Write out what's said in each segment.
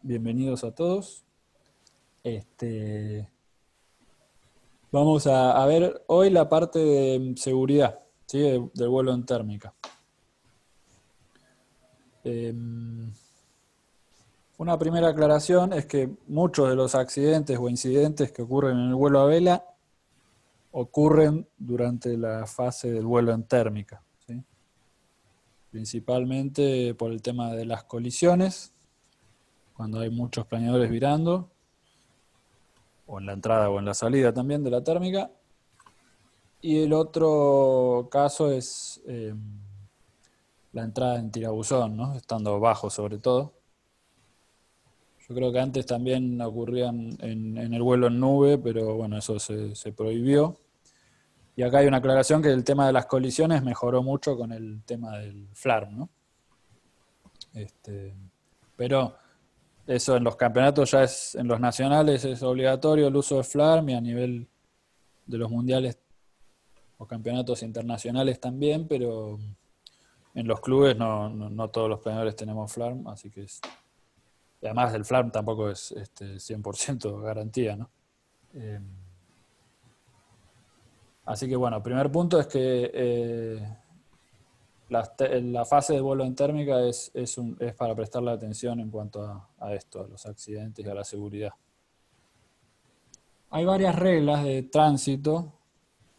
Bienvenidos a todos. Vamos a ver hoy la parte de seguridad, ¿sí? Del vuelo en térmica. Una primera aclaración es que muchos de los accidentes o incidentes que ocurren en el vuelo a vela ocurren durante la fase del vuelo en térmica, ¿sí? Principalmente por el tema de las colisiones, cuando hay muchos planeadores virando, o en la entrada o en la salida también de la térmica. Y el otro caso es la entrada en tirabuzón, ¿no? Estando bajo sobre todo. Yo creo que antes también ocurrían en el vuelo en nube, pero bueno, eso se prohibió. Y acá hay una aclaración que el tema de las colisiones mejoró mucho con el tema del FLARM, ¿no? Pero eso en los campeonatos ya es, en los nacionales es obligatorio el uso de FLARM, y a nivel de los mundiales o campeonatos internacionales también, pero en los clubes no todos los planeadores tenemos FLARM, así que y además el FLARM tampoco es 100% garantía, ¿no? Así que bueno, primer punto es que la fase de vuelo en térmica es para prestarle atención en cuanto a esto, a los accidentes y a la seguridad. Hay varias reglas de tránsito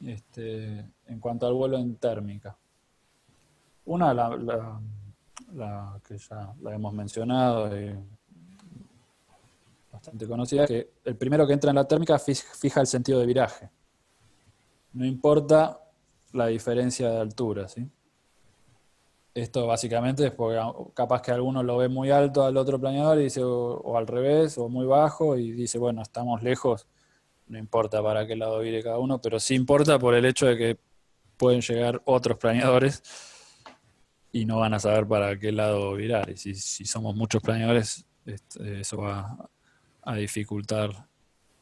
en cuanto al vuelo en térmica. Una, la que ya la hemos mencionado, bastante conocida, que el primero que entra en la térmica fija el sentido de viraje. No importa la diferencia de altura, ¿sí? Esto básicamente es porque capaz que alguno lo ve muy alto al otro planeador y dice, o al revés, o muy bajo, y dice, bueno, estamos lejos, no importa para qué lado vire cada uno, pero sí importa por el hecho de que pueden llegar otros planeadores y no van a saber para qué lado virar. Y si somos muchos planeadores, eso va a dificultar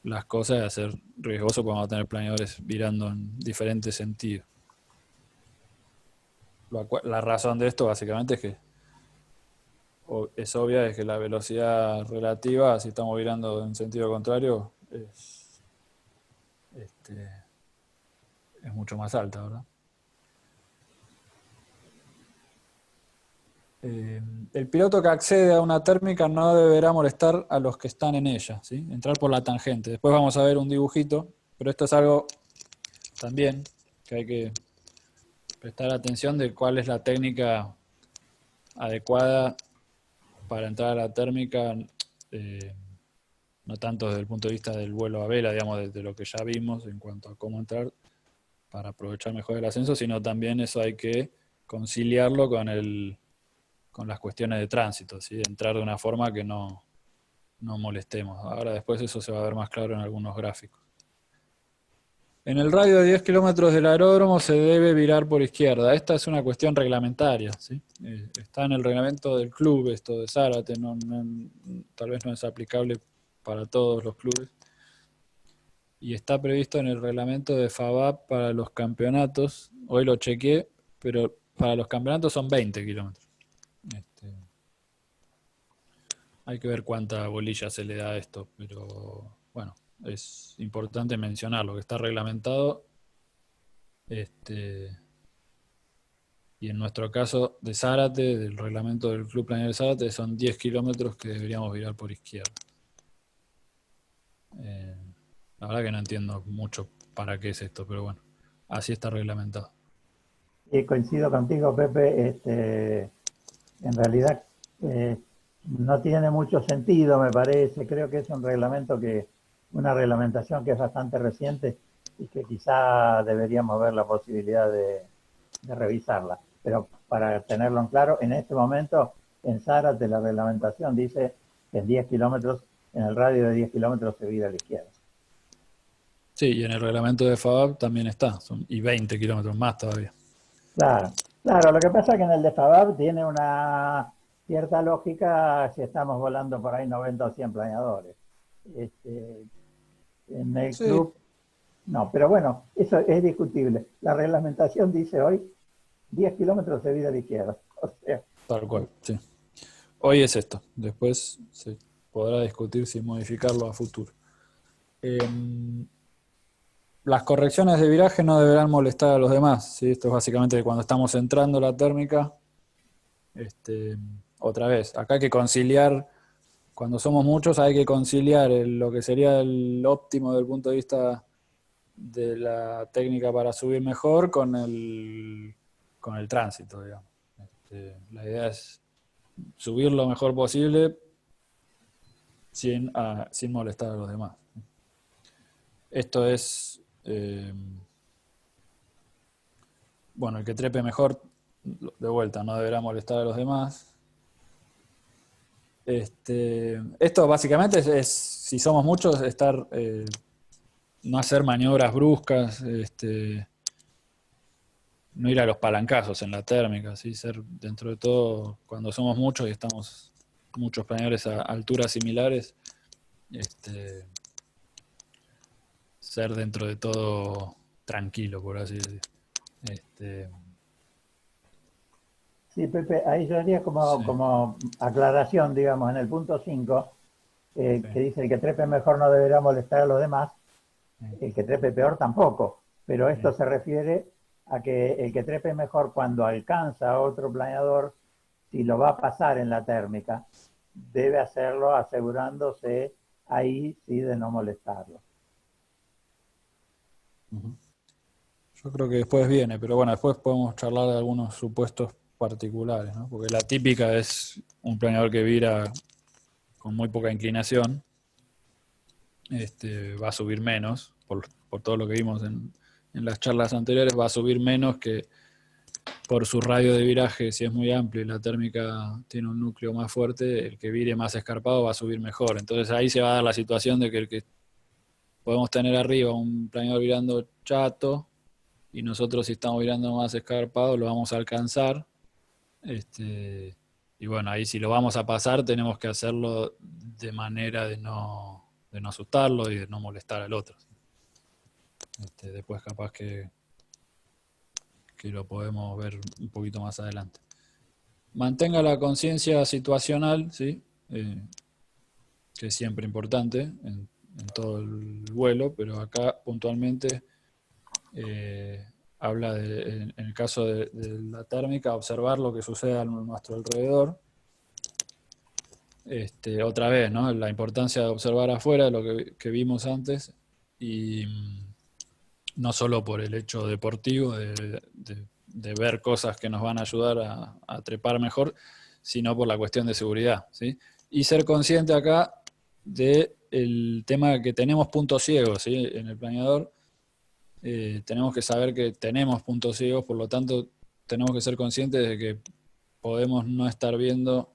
las cosas y a ser riesgoso, porque vamos a tener planeadores virando en diferentes sentidos. La razón de esto básicamente es que es obvia, es que la velocidad relativa, si estamos virando en sentido contrario, es mucho más alta, ¿verdad? El piloto que accede a una térmica no deberá molestar a los que están en ella, ¿sí? Entrar por la tangente. Después vamos a ver un dibujito, pero esto es algo también que hay que prestar atención de cuál es la técnica adecuada para entrar a la térmica, no tanto desde el punto de vista del vuelo a vela, digamos, de lo que ya vimos en cuanto a cómo entrar para aprovechar mejor el ascenso, sino también eso hay que conciliarlo con las cuestiones de tránsito, ¿sí? Entrar de una forma que no molestemos. Ahora después eso se va a ver más claro en algunos gráficos. En el radio de 10 kilómetros del aeródromo se debe virar por izquierda. Esta es una cuestión reglamentaria, ¿sí? Está en el reglamento del club esto de Zárate, tal vez no es aplicable para todos los clubes. Y está previsto en el reglamento de FABAP para los campeonatos. Hoy lo chequeé, pero para los campeonatos son 20 kilómetros. Hay que ver cuánta bolilla se le da a esto, pero bueno, es importante mencionarlo, que está reglamentado. Y en nuestro caso de Zárate, del reglamento del Club Planeador de Zárate, son 10 kilómetros que deberíamos virar por izquierda. La verdad que no entiendo mucho para qué es esto, pero bueno, así está reglamentado. Coincido contigo, Pepe. En realidad no tiene mucho sentido, me parece. Creo que es una reglamentación que es bastante reciente y que quizá deberíamos ver la posibilidad de revisarla. Pero para tenerlo en claro, en este momento en Zárate la reglamentación dice que en 10 kilómetros, en el radio de 10 kilómetros se vira a la izquierda. Sí, y en el reglamento de FABAP también está, y 20 kilómetros más todavía. Claro, claro, lo que pasa es que en el de Fabab tiene una cierta lógica si estamos volando por ahí 90 o 100 planeadores. Este, en el Sí, club, no, pero bueno, eso es discutible. La reglamentación dice hoy 10 kilómetros de vida a la izquierda. O sea, tal cual, sí. Hoy es esto, después sí. podrá discutir si modificarlo a futuro. Las correcciones de viraje no deberán molestar a los demás, ¿sí? Esto es básicamente cuando estamos entrando la térmica. Otra vez, acá hay que conciliar, cuando somos muchos hay que conciliar lo que sería el óptimo desde el punto de vista de la técnica para subir mejor con el tránsito, digamos. La idea es subir lo mejor posible sin molestar a los demás. Esto es, bueno, el que trepe mejor, de vuelta, no deberá molestar a los demás. Esto básicamente es, si somos muchos, no hacer maniobras bruscas, no ir a los palancazos en la térmica, ¿sí? Ser dentro de todo, cuando somos muchos y estamos muchos planeadores a alturas similares, ser dentro de todo tranquilo, por así decir. Sí, Pepe, ahí yo haría Sí. como aclaración, digamos, en el punto 5, Sí. que dice el que trepe mejor no deberá molestar a los demás, el que trepe peor tampoco, pero esto se refiere a que el que trepe mejor cuando alcanza a otro planeador, si lo va a pasar en la térmica, debe hacerlo asegurándose ahí sí de no molestarlo. Yo creo que después viene, pero bueno, después podemos charlar de algunos supuestos particulares, ¿no? Porque la típica es un planeador que vira con muy poca inclinación, va a subir menos, por todo lo que vimos en las charlas anteriores, va a subir menos que por su radio de viraje. Si es muy amplio y la térmica tiene un núcleo más fuerte, el que vire más escarpado va a subir mejor. Entonces ahí se va a dar la situación de que el que podemos tener arriba un planeador virando chato, y nosotros si estamos virando más escarpado lo vamos a alcanzar. Y bueno, ahí si lo vamos a pasar tenemos que hacerlo de manera de no asustarlo y de no molestar al otro. Después capaz que lo podemos ver un poquito más adelante. Mantenga la conciencia situacional, ¿sí? Que es siempre importante en todo el vuelo, pero acá puntualmente habla en el caso de la térmica, observar lo que sucede a nuestro alrededor. Otra vez, ¿no? La importancia de observar afuera, lo que vimos antes, y no solo por el hecho deportivo de ver cosas que nos van a ayudar a trepar mejor, sino por la cuestión de seguridad, ¿sí? Y ser consciente acá del tema que tenemos puntos ciegos, ¿sí? En el planeador tenemos que saber que tenemos puntos ciegos, por lo tanto tenemos que ser conscientes de que podemos no estar viendo,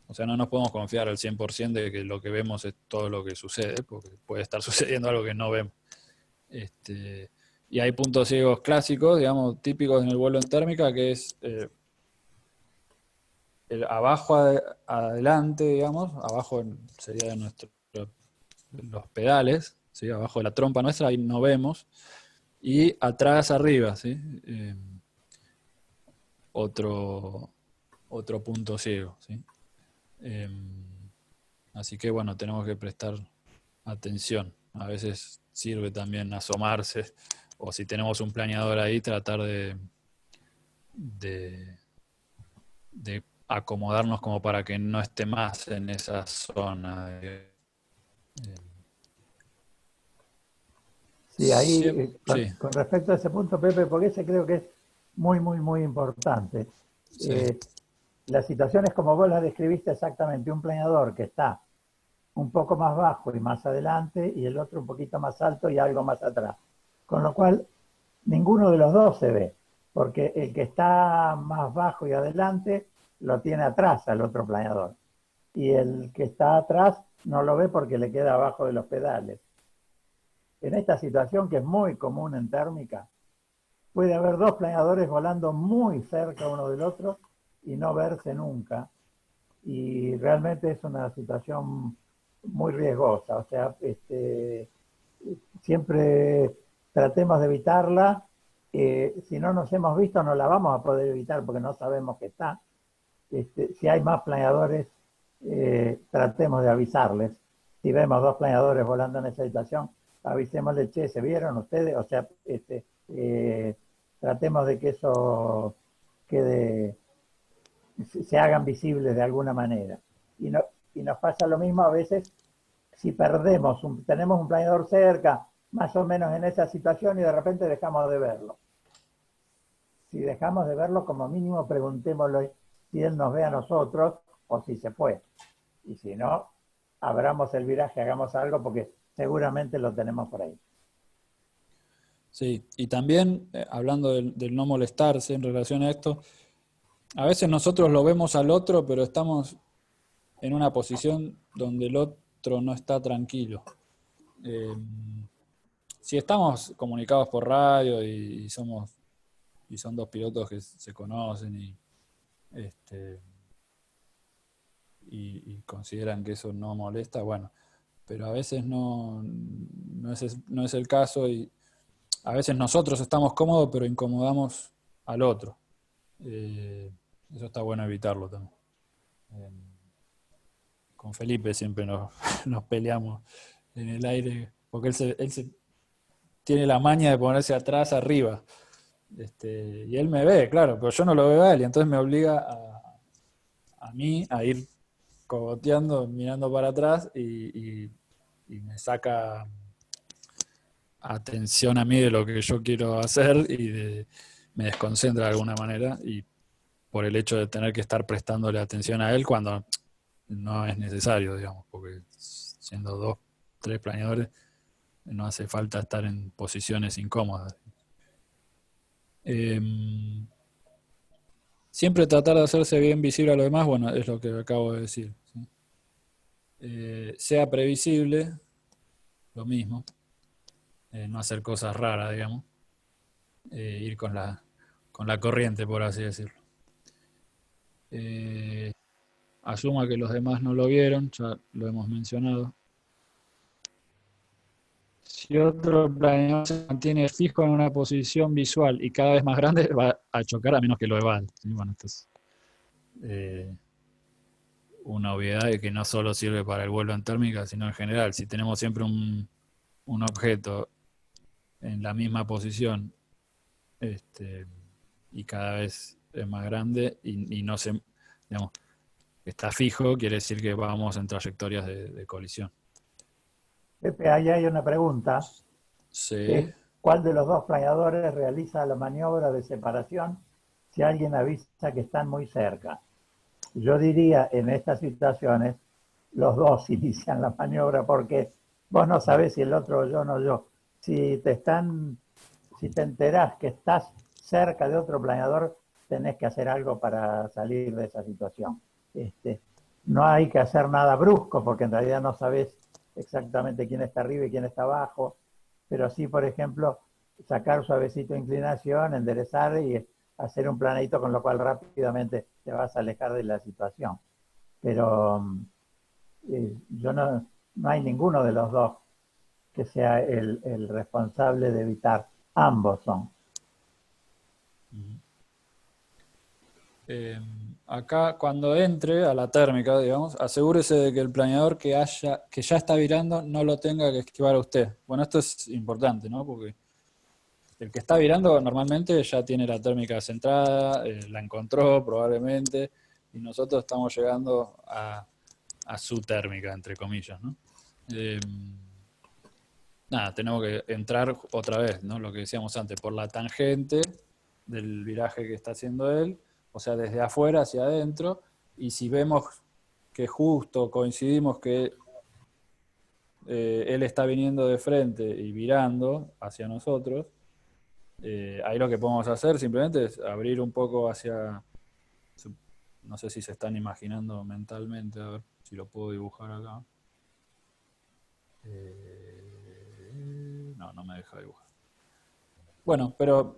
o sea, no nos podemos confiar al 100% de que lo que vemos es todo lo que sucede, porque puede estar sucediendo algo que no vemos. Y hay puntos ciegos clásicos, digamos, típicos en el vuelo en térmica, que es el abajo adelante, digamos, abajo sería de los pedales, ¿sí? Abajo de la trompa nuestra, ahí no vemos, y atrás arriba, ¿sí? Otro punto ciego, ¿sí? Así que bueno, tenemos que prestar atención. A veces sirve también asomarse, o si tenemos un planeador ahí, tratar de acomodarnos como para que no esté más en esa zona. Sí, ahí, Sí, con respecto a ese punto, Pepe, porque ese creo que es muy, muy, muy importante. sí. La situación es como vos la describiste exactamente, un planeador que está un poco más bajo y más adelante y el otro un poquito más alto y algo más atrás. Con lo cual, ninguno de los dos se ve, porque el que está más bajo y adelante lo tiene atrás al otro planeador. Y el que está atrás no lo ve porque le queda abajo de los pedales. En esta situación, que es muy común en térmica, puede haber dos planeadores volando muy cerca uno del otro y no verse nunca. Y realmente es una situación muy riesgosa. O sea, siempre tratemos de evitarla. Si no nos hemos visto, no la vamos a poder evitar porque no sabemos que está. Si hay más planeadores tratemos de avisarles. Si vemos dos planeadores volando en esa situación, avisémosle, che, ¿se vieron ustedes? O sea, tratemos de que eso quede, se hagan visibles de alguna manera. Y, no, y nos pasa lo mismo a veces si perdemos, tenemos un planeador cerca, más o menos en esa situación, y de repente dejamos de verlo. Si dejamos de verlo, como mínimo preguntémosle si él nos ve a nosotros o si se fue. Y si no, abramos el viraje, hagamos algo, porque seguramente lo tenemos por ahí. Sí, y también, hablando del no molestarse en relación a esto, a veces nosotros lo vemos al otro, pero estamos en una posición donde el otro no está tranquilo. Eh, si estamos comunicados por radio y son dos pilotos que se conocen este, y consideran que eso no molesta, bueno, pero a veces no es el caso y a veces nosotros estamos cómodos, pero incomodamos al otro. Eso está bueno evitarlo también. Eh, con Felipe siempre nos peleamos en el aire, porque él tiene la maña de ponerse atrás, arriba. Y él me ve, claro, pero yo no lo veo a él, y entonces me obliga a mí a ir cogoteando, mirando para atrás y me saca atención a mí de lo que yo quiero hacer me desconcentra de alguna manera y por el hecho de tener que estar prestándole atención a él cuando no es necesario, digamos, porque siendo dos, tres planeadores no hace falta estar en posiciones incómodas. Siempre tratar de hacerse bien visible a lo demás, bueno, es lo que acabo de decir, ¿sí? Sea previsible, lo mismo, no hacer cosas raras, digamos, ir con la corriente, por así decirlo. Asuma que los demás no lo vieron, ya lo hemos mencionado. Si otro planeador se mantiene fijo en una posición visual y cada vez más grande, va a chocar a menos que lo evada. ¿Sí? Bueno, esto es una obviedad de que no solo sirve para el vuelo en térmica, sino en general. Si tenemos siempre un objeto en la misma posición y cada vez es más grande y no se, digamos, está fijo, quiere decir que vamos en trayectorias de colisión. Pepe, ahí hay una pregunta, que es Sí. ¿cuál de los dos planeadores realiza la maniobra de separación si alguien avisa que están muy cerca? Yo diría, en estas situaciones, los dos inician la maniobra porque vos no sabés si el otro oyó o no oyó. Si te enterás que estás cerca de otro planeador, tenés que hacer algo para salir de esa situación. No hay que hacer nada brusco porque en realidad no sabés exactamente quién está arriba y quién está abajo, pero sí, por ejemplo, sacar suavecito inclinación, enderezar y hacer un planito, con lo cual rápidamente te vas a alejar de la situación. Pero yo no hay ninguno de los dos que sea el responsable de evitar. Ambos son. Acá, cuando entre a la térmica, digamos, asegúrese de que el planeador que ya está virando no lo tenga que esquivar a usted. Bueno, esto es importante, ¿no? Porque el que está virando normalmente ya tiene la térmica centrada, la encontró probablemente, y nosotros estamos llegando a su térmica, entre comillas, ¿no? Nada, tenemos que entrar otra vez, ¿no? Lo que decíamos antes, por la tangente del viraje que está haciendo él, o sea, desde afuera hacia adentro, y si vemos que justo coincidimos que él está viniendo de frente y virando hacia nosotros, ahí lo que podemos hacer simplemente es abrir un poco hacia, no sé si se están imaginando mentalmente, a ver si lo puedo dibujar acá. No me deja dibujar. Bueno, pero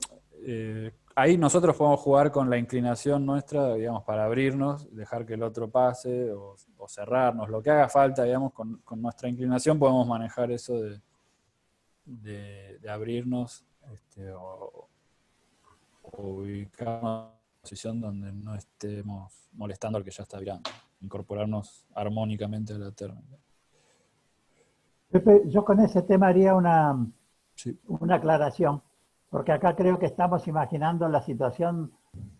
ahí nosotros podemos jugar con la inclinación nuestra, digamos, para abrirnos, dejar que el otro pase o cerrarnos, lo que haga falta, digamos, con nuestra inclinación podemos manejar eso de abrirnos o ubicarnos en una posición donde no estemos molestando al que ya está virando. incorporarnos armónicamente a la térmica. Pepe, yo con ese tema haría Sí, una aclaración, porque acá creo que estamos imaginando la situación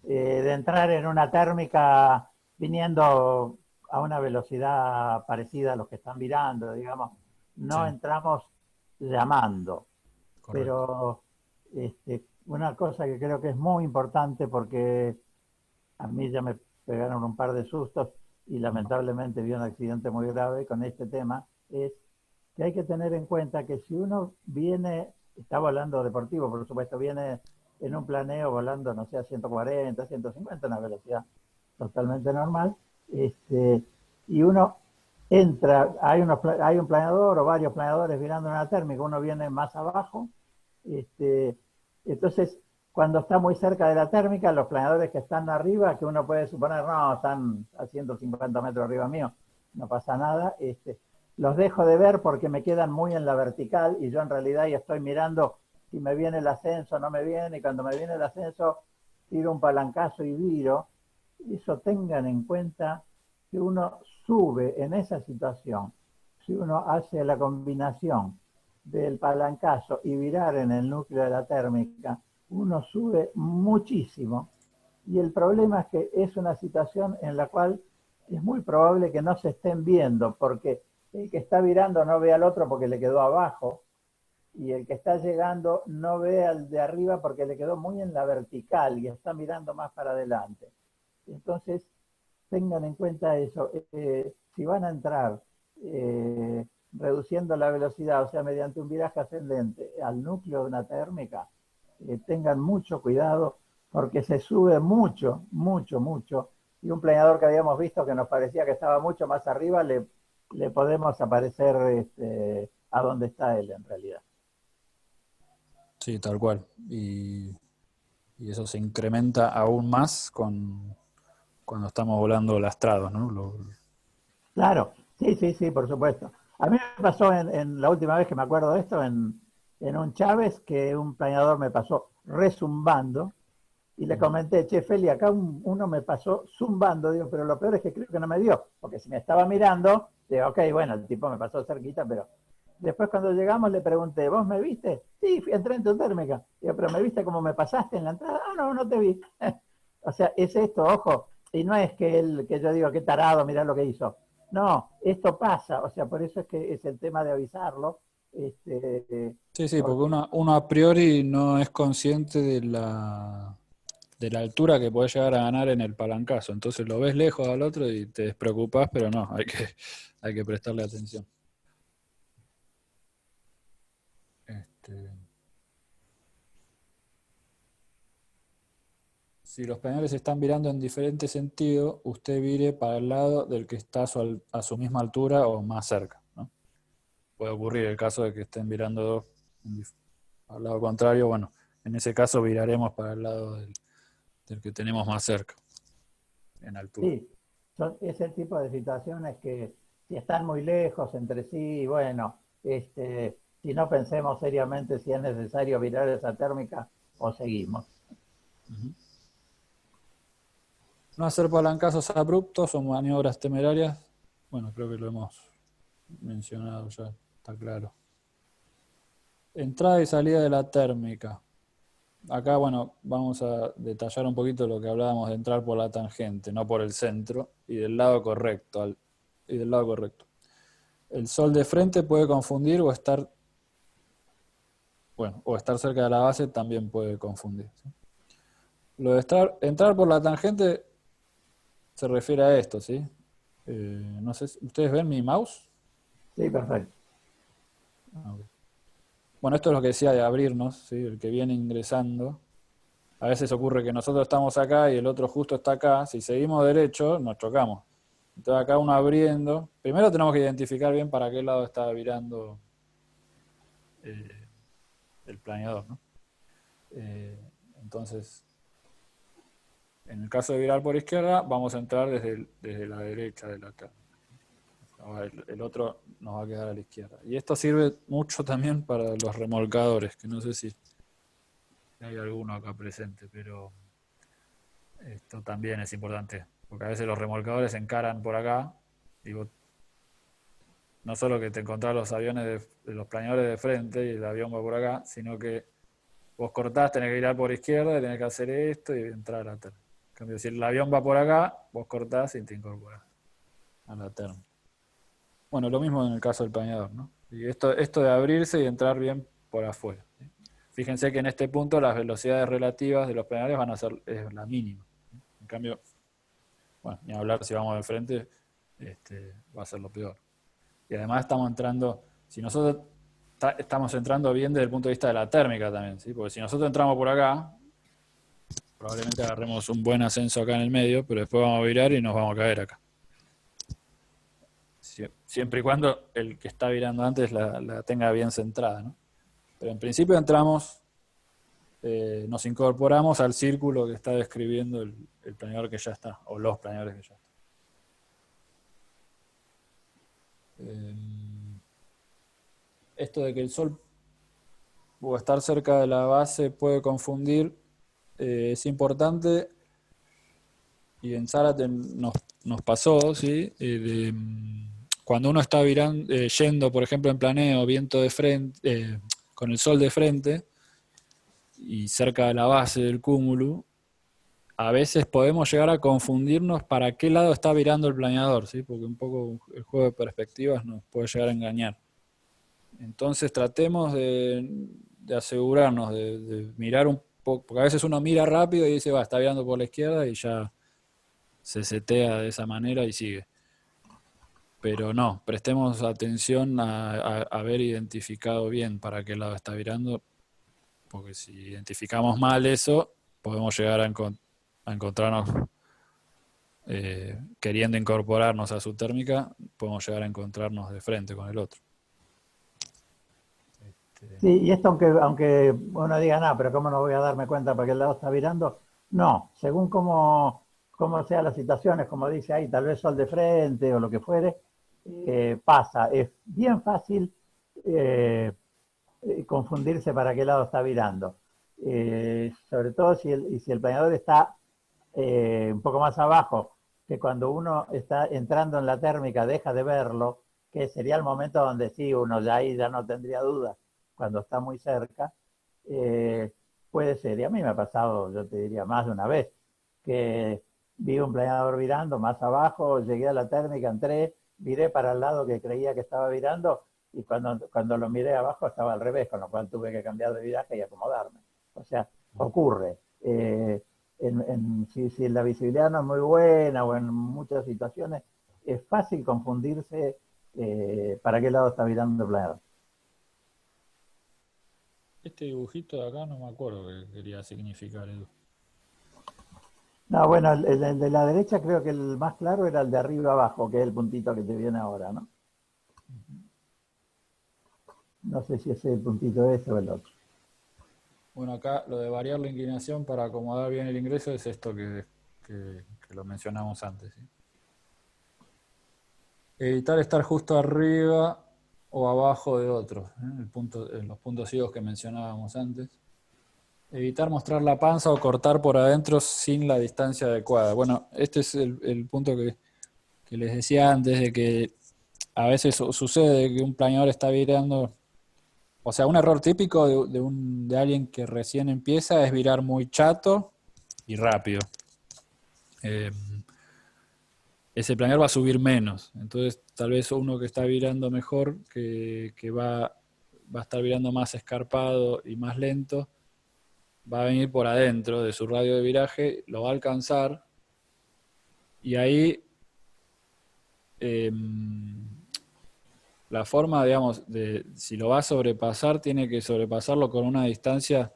de entrar en una térmica viniendo a una velocidad parecida a los que están virando, digamos. No sí, entramos llamando, correcto. pero una cosa que creo que es muy importante porque a mí ya me pegaron un par de sustos y lamentablemente vi un accidente muy grave con este tema, es que hay que tener en cuenta que si uno viene, está volando deportivo, por supuesto, viene en un planeo volando, no sé, a 140, 150, una velocidad totalmente normal, y uno entra, hay un planeador o varios planeadores virando una térmica, uno viene más abajo, este, entonces cuando está muy cerca de la térmica, los planeadores que están arriba, que uno puede suponer, no, están a 150 metros arriba mío, no pasa nada, los dejo de ver porque me quedan muy en la vertical y yo en realidad ya estoy mirando si me viene el ascenso o no me viene, y cuando me viene el ascenso tiro un palancazo y viro. Eso tengan en cuenta que uno sube en esa situación, si uno hace la combinación del palancazo y virar en el núcleo de la térmica, uno sube muchísimo y el problema es que es una situación en la cual es muy probable que no se estén viendo porque el que está virando no ve al otro porque le quedó abajo y el que está llegando no ve al de arriba porque le quedó muy en la vertical y está mirando más para adelante. Entonces, tengan en cuenta eso. Si van a entrar reduciendo la velocidad, o sea, mediante un viraje ascendente al núcleo de una térmica, tengan mucho cuidado porque se sube mucho, mucho, mucho. Y un planeador que habíamos visto que nos parecía que estaba mucho más arriba, le podemos aparecer a donde está él en realidad. Sí, tal cual. Y eso se incrementa aún más cuando estamos volando lastrados, ¿no? Claro, sí, sí, sí, por supuesto. A mí me pasó en la última vez que me acuerdo de esto, en un Chávez, que un planeador me pasó rezumbando y le comenté, che, Feli, acá uno me pasó zumbando, digo, pero lo peor es que creo que no me dio, porque si me estaba mirando, digo, ok, bueno, el tipo me pasó cerquita, pero después cuando llegamos le pregunté, ¿vos me viste? Sí, entré en tu térmica. Digo, pero ¿me viste como me pasaste en la entrada? Ah, no, no te vi. O sea, es esto, ojo, y no es que yo digo, qué tarado, mirá lo que hizo. No, esto pasa, o sea, por eso es que es el tema de avisarlo, Sí, sí, porque porque, uno a priori no es consciente de la altura que podés llegar a ganar en el palancazo. Entonces lo ves lejos al otro y te despreocupás, pero no, hay que prestarle atención. Este, si los paneles están virando en diferente sentido, usted vire para el lado del que está a su misma altura o más cerca, ¿no? Puede ocurrir el caso de que estén virando dos al lado contrario. Bueno, en ese caso viraremos para el lado del que tenemos más cerca, en altura. sí, son ese tipo de situaciones que si están muy lejos entre sí, bueno, si no pensemos seriamente si es necesario virar esa térmica o seguimos. Ujú. No hacer palancazos abruptos o maniobras temerarias. Bueno, creo que lo hemos mencionado ya, está claro. Entrada y salida de la térmica. Acá, bueno, vamos a detallar un poquito lo que hablábamos de entrar por la tangente, no por el centro, y del lado correcto. Y del lado correcto. El sol de frente puede confundir o estar, bueno, o estar cerca de la base también puede confundir, ¿sí? Lo de entrar por la tangente se refiere a esto, ¿sí? No sé, ¿ustedes ven mi mouse? Sí, perfecto. Ah, ok. Bueno, esto es lo que decía de abrirnos, ¿sí? El que viene ingresando. A veces ocurre que nosotros estamos acá y el otro justo está acá. Si seguimos derecho, nos chocamos. Entonces acá uno abriendo. Primero tenemos que identificar bien para qué lado está virando eh, el planeador, ¿no? Entonces, en el caso de virar por izquierda, vamos a entrar desde la derecha de la térmica. Ahora el otro nos va a quedar a la izquierda. Y esto sirve mucho también para los remolcadores, que no sé si hay alguno acá presente, pero esto también es importante. porque a veces los remolcadores se encaran por acá, y vos, no solo que te encontrás los aviones de los planeadores de frente y el avión va por acá, sino que vos cortás, tenés que ir por izquierda, tenés que hacer esto y entrar a la terna. En cambio, si el avión va por acá, vos cortás y te incorporás a la terna. Bueno, lo mismo en el caso del planeador, ¿no? Y esto de abrirse y entrar bien por afuera, ¿sí? Fíjense que en este punto las velocidades relativas de los planeadores van a ser la mínima. En cambio, bueno, ni hablar si vamos de frente, va a ser lo peor. Y además estamos entrando, si nosotros estamos entrando bien desde el punto de vista de la térmica también, ¿sí? Porque si nosotros entramos por acá, probablemente agarremos un buen ascenso acá en el medio, pero después vamos a virar y nos vamos a caer acá. Siempre y cuando el que está virando antes la tenga bien centrada, ¿no? Pero en principio entramos, nos incorporamos al círculo que está describiendo el planeador que ya está, o los planeadores que ya están. Esto de que el Sol o estar cerca de la base puede confundir, es importante, y en Zárate nos pasó, ¿sí? Cuando uno está yendo, por ejemplo, en planeo, viento de frente, con el Sol de frente y cerca de la base del cúmulo, a veces podemos llegar a confundirnos para qué lado está virando el planeador, ¿sí? Porque un poco el juego de perspectivas nos puede llegar a engañar. Entonces tratemos de asegurarnos, de mirar un poco, porque a veces uno mira rápido y dice, va, está virando por la izquierda y ya se setea de esa manera y sigue. Pero no, prestemos atención a haber identificado bien para qué lado está virando, porque si identificamos mal eso, podemos llegar a encontrarnos, queriendo incorporarnos a su térmica, podemos llegar a encontrarnos de frente con el otro. Sí, y esto aunque uno diga, no, pero ¿cómo no voy a darme cuenta para qué lado está virando? No, según cómo sean las situaciones, como dice ahí, tal vez sol de frente o lo que fuere, pasa. Es bien fácil confundirse para qué lado está virando. Sobre todo si el planeador está un poco más abajo, que cuando uno está entrando en la térmica deja de verlo, que sería el momento donde sí, uno ya ahí ya no tendría duda, cuando está muy cerca, puede ser. Y a mí me ha pasado, yo te diría, más de una vez, que vi un planeador virando más abajo, llegué a la térmica, entré, viré para el lado que creía que estaba virando, y cuando lo miré abajo estaba al revés, con lo cual tuve que cambiar de viraje y acomodarme. O sea, ocurre. Si la visibilidad no es muy buena o en muchas situaciones, es fácil confundirse para qué lado está virando el planeador. Este dibujito de acá no me acuerdo qué quería significar, Edu. No, bueno, el de la derecha creo que el más claro era el de arriba abajo, que es el puntito que te viene ahora, ¿no? No sé si ese es el puntito ese o el otro. Bueno, acá lo de variar la inclinación para acomodar bien el ingreso es esto que lo mencionamos antes, ¿sí? Evitar estar justo arriba o abajo de otros, ¿eh? Los puntos ciegos que mencionábamos antes. Evitar mostrar la panza o cortar por adentro sin la distancia adecuada. Bueno, este es el punto que les decía antes, de que a veces sucede que un planeador está virando. O sea, un error típico de alguien que recién empieza es virar muy chato y rápido. Ese planeador va a subir menos. Entonces, tal vez uno que está virando mejor, que va a estar virando más escarpado y más lento, va a venir por adentro de su radio de viraje, lo va a alcanzar, y ahí la forma, digamos, si lo va a sobrepasar, tiene que sobrepasarlo con una distancia,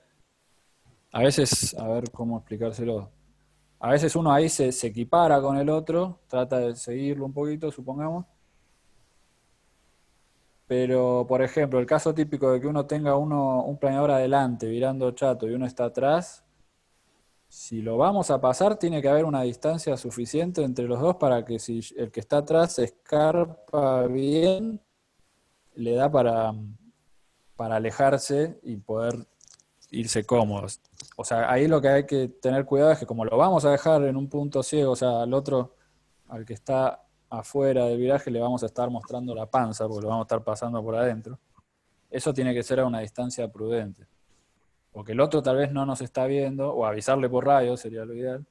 a veces, a ver cómo explicárselo, a veces uno ahí se equipara con el otro, trata de seguirlo un poquito, supongamos, pero, por ejemplo, el caso típico de que uno tenga un planeador adelante virando chato y uno está atrás, si lo vamos a pasar, tiene que haber una distancia suficiente entre los dos para que si el que está atrás se escarpa bien, le da para alejarse y poder irse cómodos. O sea, ahí lo que hay que tener cuidado es que como lo vamos a dejar en un punto ciego, o sea, al otro, al que está afuera del viraje, le vamos a estar mostrando la panza, porque lo vamos a estar pasando por adentro. Eso tiene que ser a una distancia prudente. Porque el otro tal vez no nos está viendo, o avisarle por radio sería lo ideal.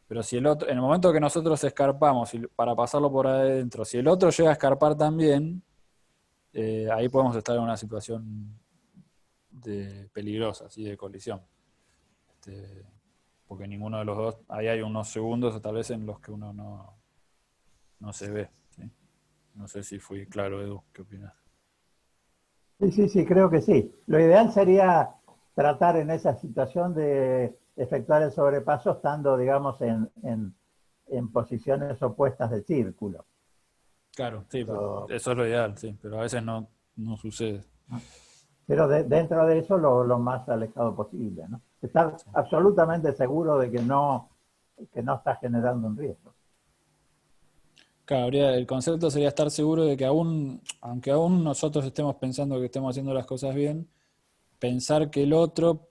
Pero si el otro, en el momento que nosotros escarpamos para pasarlo por adentro, si el otro llega a escarpar también, ahí podemos estar en una situación peligrosa, ¿sí? De colisión. Porque ninguno de los dos, ahí hay unos segundos o tal vez en los que uno no se ve. ¿Sí? No sé si fui claro, Edu, ¿qué opinas? Sí, sí, sí, creo que sí. Lo ideal sería tratar en esa situación de efectuar el sobrepaso estando, digamos, en posiciones opuestas del círculo. Claro, sí, Pero, eso es lo ideal, sí, pero a veces no sucede. pero dentro de eso lo más alejado posible, ¿no? Estar Sí. absolutamente seguro de que no está generando un riesgo. Claro, el concepto sería estar seguro de que aunque aún nosotros estemos pensando que estemos haciendo las cosas bien, pensar que el otro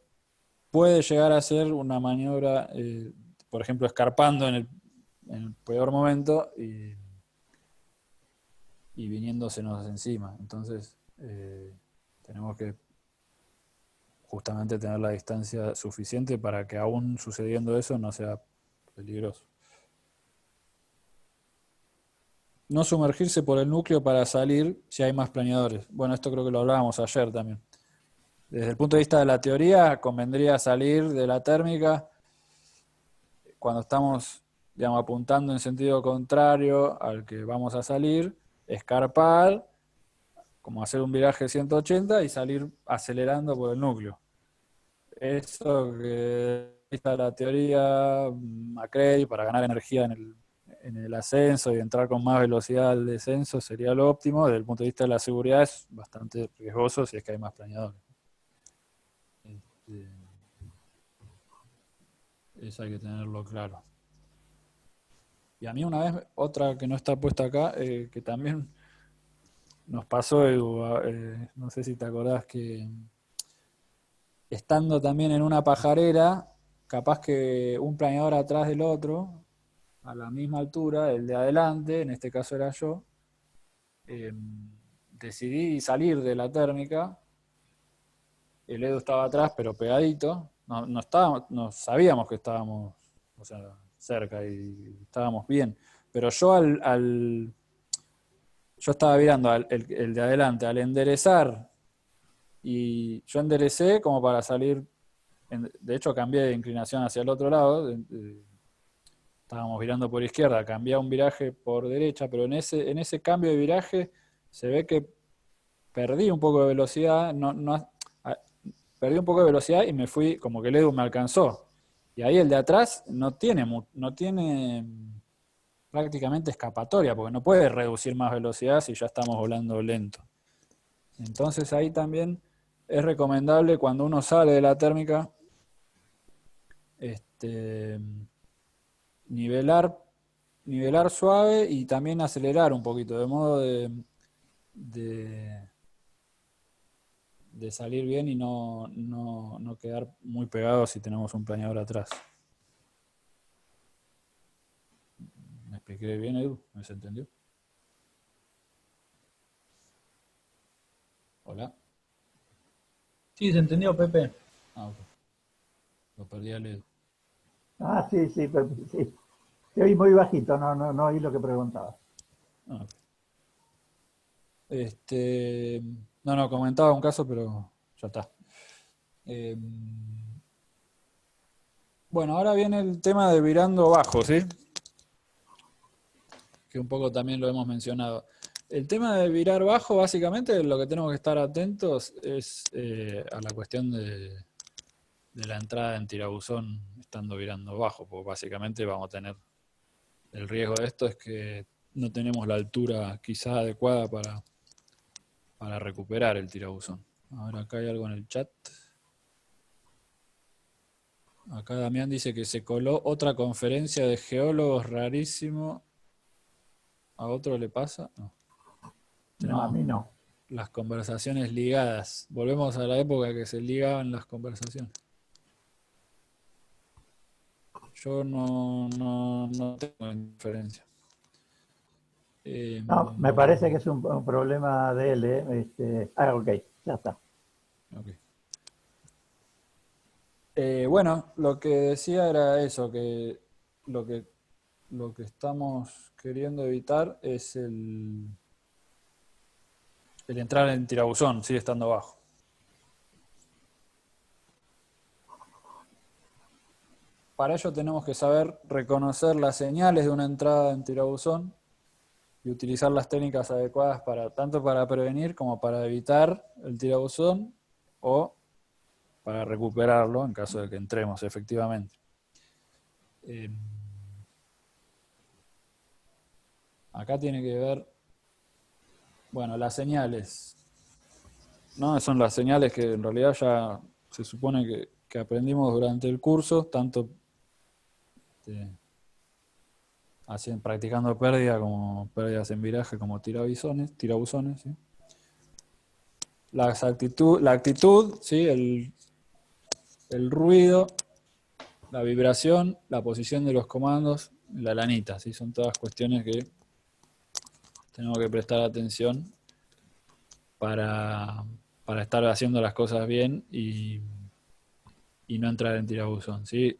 puede llegar a hacer una maniobra, por ejemplo, escarpando en el peor momento y viniéndosenos encima. Entonces, tenemos que justamente tener la distancia suficiente para que aún sucediendo eso no sea peligroso. No sumergirse por el núcleo para salir si hay más planeadores. Bueno, esto creo que lo hablábamos ayer también. Desde el punto de vista de la teoría, convendría salir de la térmica cuando estamos, digamos, apuntando en sentido contrario al que vamos a salir, escarpar, como hacer un viraje 180 y salir acelerando por el núcleo. Eso que está la teoría McCready para ganar energía en el ascenso y entrar con más velocidad al descenso sería lo óptimo. Desde el punto de vista de la seguridad es bastante riesgoso si es que hay más planeadores. Este, eso hay que tenerlo claro. Y a mí una vez, otra que no está puesta acá, que también nos pasó, Edu, no sé si te acordás que estando también en una pajarera, capaz que un planeador atrás del otro, a la misma altura, el de adelante, en este caso era yo, eh, decidí salir de la térmica, el Edu estaba atrás pero pegadito, no sabíamos que estábamos, o sea, cerca y estábamos bien, pero yo estaba mirando el de adelante, al enderezar, y yo enderecé como para salir, de hecho cambié de inclinación hacia el otro lado, estábamos virando por izquierda, cambié a un viraje por derecha, pero en ese cambio de viraje se ve que perdí un poco de velocidad, perdí un poco de velocidad y me fui, como que el Edu me alcanzó. Y ahí el de atrás no tiene prácticamente escapatoria, porque no puede reducir más velocidad si ya estamos volando lento. Entonces ahí también es recomendable cuando uno sale de la térmica, este, nivelar, nivelar suave y también acelerar un poquito, de modo de, de salir bien y no quedar muy pegado si tenemos un planeador atrás. ¿Me expliqué bien, Edu? ¿Me se entendió? Hola. Sí, se entendió, Pepe. Ah, ok. Lo perdí al Edu. Ah, sí, sí, sí. Te oí muy bajito, no oí lo que preguntaba. Ah, ok. No, comentaba un caso, pero ya está. Eh, bueno, ahora viene el tema de virando bajo, ¿sí? Que un poco también lo hemos mencionado. El tema de virar bajo, básicamente lo que tenemos que estar atentos es a la cuestión de la entrada en tirabuzón estando virando bajo, porque básicamente vamos a tener el riesgo de esto es que no tenemos la altura quizás adecuada para recuperar el tirabuzón. Ahora acá hay algo en el chat. Acá Damián dice que se coló otra conferencia de geólogos rarísimo. ¿A otro le pasa? No. No, a Tenemos, mí no. las conversaciones ligadas. Volvemos a la época que se ligaban las conversaciones. Yo no tengo diferencia. No, me parece que es un problema de él, ¿eh? Ok, ya está. Okay. Bueno, lo que decía era eso, que lo que estamos queriendo evitar es el entrar en tirabuzón, sigue estando bajo. Para ello tenemos que saber reconocer las señales de una entrada en tirabuzón y utilizar las técnicas adecuadas tanto para prevenir como para evitar el tirabuzón o para recuperarlo en caso de que entremos efectivamente. Acá tiene que ver, bueno, las señales. ¿No? Son las señales que en realidad ya se supone que aprendimos durante el curso, tanto practicando pérdida como pérdidas en viraje como tirabuzones. ¿Sí? La actitud, ¿sí? El ruido, la vibración, la posición de los comandos, la lanita, ¿sí? Son todas cuestiones que tenemos que prestar atención para estar haciendo las cosas bien y no entrar en tirabuzón, ¿sí?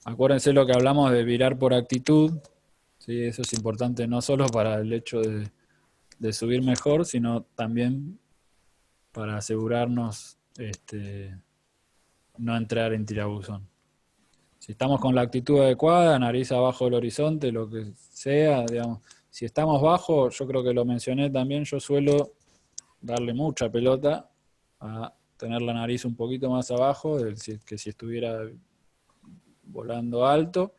Acuérdense lo que hablamos de virar por actitud, ¿sí? Eso es importante no solo para el hecho de subir mejor, sino también para asegurarnos no entrar en tirabuzón. Si estamos con la actitud adecuada, nariz abajo del horizonte, lo que sea, digamos, si estamos bajo, yo creo que lo mencioné también, yo suelo darle mucha pelota a tener la nariz un poquito más abajo que si estuviera volando alto,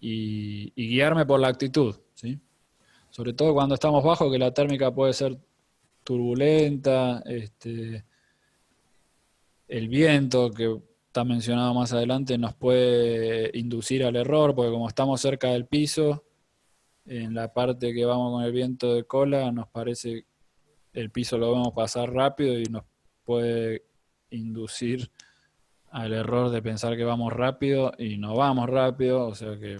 y guiarme por la actitud, ¿sí? Sobre todo cuando estamos bajo, que la térmica puede ser turbulenta, el viento, que está mencionado más adelante, nos puede inducir al error, porque como estamos cerca del piso, en la parte que vamos con el viento de cola, nos parece el piso lo vemos pasar rápido y nos puede inducir al error de pensar que vamos rápido y no vamos rápido, o sea que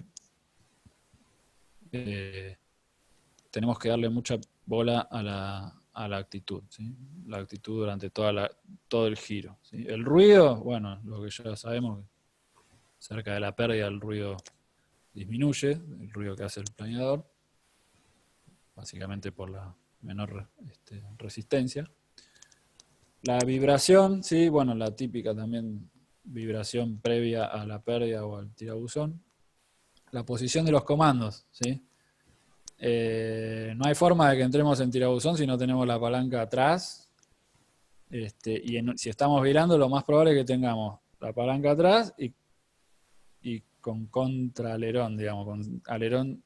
tenemos que darle mucha bola a la actitud, ¿sí? La actitud durante todo el giro, ¿sí? El ruido, bueno, lo que ya sabemos, cerca de la pérdida el ruido disminuye, el ruido que hace el planeador, básicamente por la menor resistencia. La vibración, sí, bueno, la típica también vibración previa a la pérdida o al tirabuzón. La posición de los comandos, ¿sí? No hay forma de que entremos en tirabuzón si no tenemos la palanca atrás. Si estamos virando, lo más probable es que tengamos la palanca atrás y con contraalerón, digamos, con alerón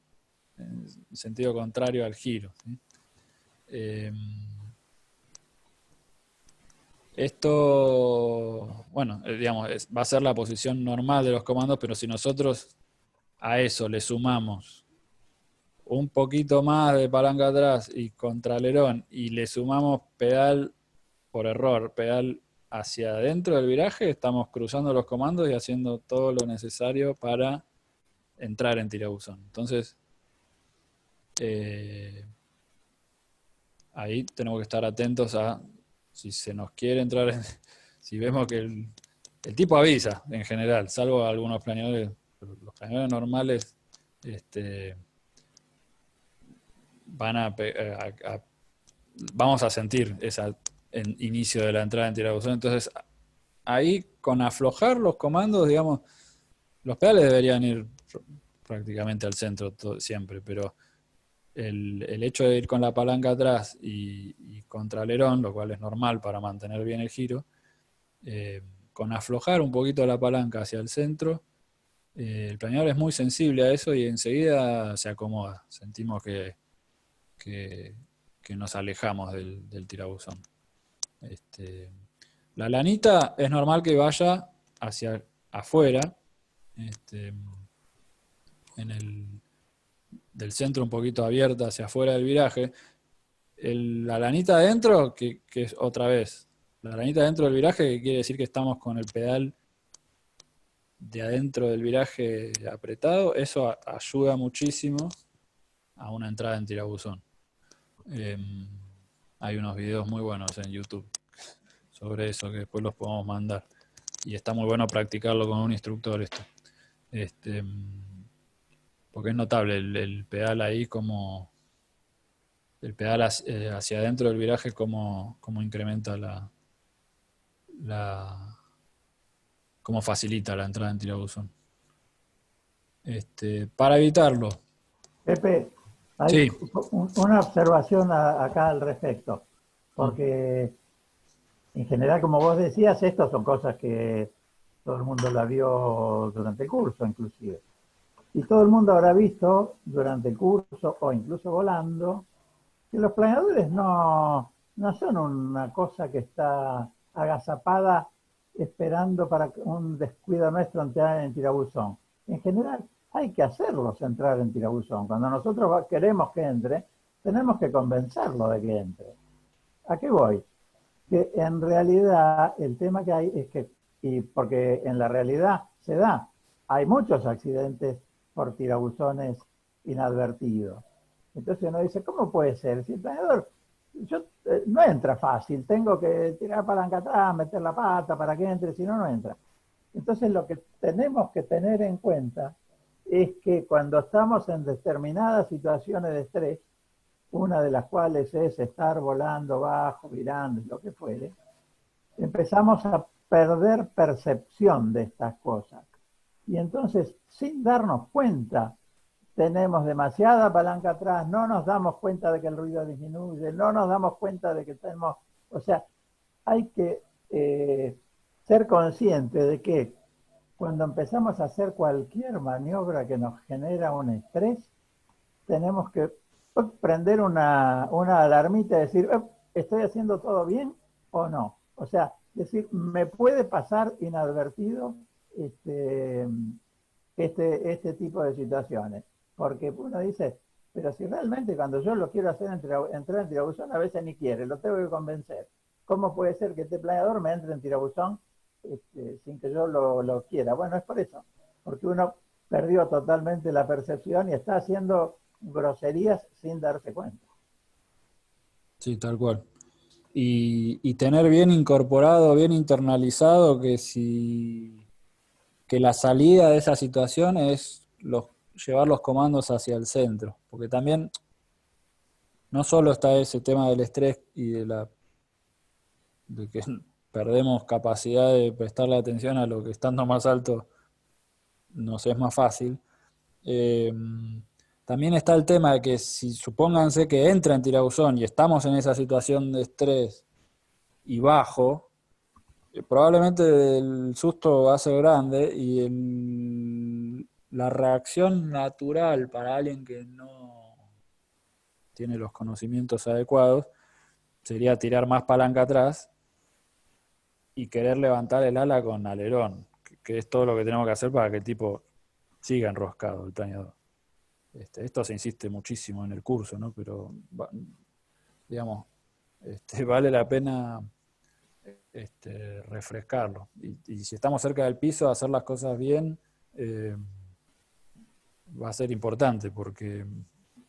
en sentido contrario al giro, ¿sí? Esto, bueno, digamos, va a ser la posición normal de los comandos, pero si nosotros a eso le sumamos un poquito más de palanca atrás y contralerón y le sumamos pedal por error, pedal hacia adentro del viraje, estamos cruzando los comandos y haciendo todo lo necesario para entrar en tirabuzón. Entonces, ahí tenemos que estar atentos a si se nos quiere entrar, si vemos que el tipo avisa en general, salvo algunos planeadores, los planeadores normales vamos a sentir ese inicio de la entrada en tirabuzón. Entonces, ahí con aflojar los comandos, digamos, los pedales deberían ir prácticamente al centro siempre, pero el hecho de ir con la palanca atrás y contra alerón, lo cual es normal para mantener bien el giro, con aflojar un poquito la palanca hacia el centro, el planeador es muy sensible a eso y enseguida se acomoda. Sentimos que nos alejamos del tirabuzón. La lanita es normal que vaya hacia afuera, del centro un poquito abierta hacia afuera del viraje. la lanita adentro, que es otra vez, la lanita adentro del viraje, que quiere decir que estamos con el pedal de adentro del viraje apretado, eso ayuda muchísimo a una entrada en tirabuzón. Hay unos videos muy buenos en YouTube sobre eso, que después los podemos mandar. Y está muy bueno practicarlo con un instructor esto. Porque es notable el pedal ahí, como el pedal hacia adentro del viraje, como incrementa cómo facilita la entrada en tirabuzón. Para evitarlo. Pepe, hay Sí. una observación acá al respecto, porque en general, como vos decías, estas son cosas que todo el mundo la vio durante el curso, inclusive. Y todo el mundo habrá visto durante el curso o incluso volando que los planeadores no son una cosa que está agazapada esperando para un descuido nuestro entrar en tirabuzón. En general, hay que hacerlos entrar en tirabuzón. Cuando nosotros queremos que entre, tenemos que convencerlo de que entre. ¿A qué voy? Que en realidad el tema que hay es que, y porque en la realidad se da, hay muchos accidentes por tirabuzones inadvertidos. Entonces uno dice, ¿cómo puede ser? Si el planeador no entra fácil, tengo que tirar palanca atrás, meter la pata para que entre, si no, no entra. Entonces lo que tenemos que tener en cuenta es que cuando estamos en determinadas situaciones de estrés, una de las cuales es estar volando bajo, virando, lo que fuere, empezamos a perder percepción de estas cosas. Y entonces, sin darnos cuenta, tenemos demasiada palanca atrás, no nos damos cuenta de que el ruido disminuye, no nos damos cuenta de que tenemos... O sea, hay que ser conscientes de que cuando empezamos a hacer cualquier maniobra que nos genera un estrés, tenemos que prender una alarmita y decir, ¿estoy haciendo todo bien o no? O sea, decir, ¿me puede pasar inadvertido este tipo de situaciones? Porque uno dice, pero si realmente cuando yo lo quiero hacer entrar en tirabuzón, a veces ni quiere, lo tengo que convencer. ¿Cómo puede ser que este planeador me entre en tirabuzón sin que yo lo quiera? Bueno, es por eso, porque uno perdió totalmente la percepción y está haciendo groserías sin darse cuenta. Sí, tal cual. Y tener bien incorporado, bien internalizado que la salida de esa situación es llevar los comandos hacia el centro. Porque también no solo está ese tema del estrés y de que perdemos capacidad de prestarle atención a lo que estando más alto nos es más fácil. También está el tema de que si supónganse que entra en tirabuzón y estamos en esa situación de estrés y bajo, probablemente el susto va a ser grande y la reacción natural para alguien que no tiene los conocimientos adecuados sería tirar más palanca atrás y querer levantar el ala con alerón, que es todo lo que tenemos que hacer para que el tipo siga enroscado, el planeador. Esto se insiste muchísimo en el curso, ¿no? Pero, digamos, vale la pena refrescarlo. Y si estamos cerca del piso, hacer las cosas bien va a ser importante porque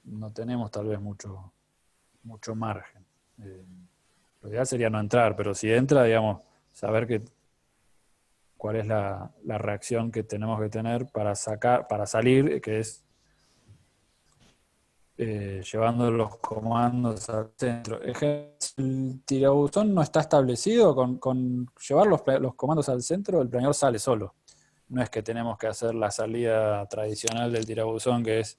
no tenemos tal vez mucho margen. Lo ideal sería no entrar, pero si entra, digamos, saber cuál es la reacción que tenemos que tener para salir, que es llevando los comandos al centro. El tirabuzón no está establecido, con llevar los comandos al centro, el planeador sale solo. No es que tenemos que hacer la salida tradicional del tirabuzón, que es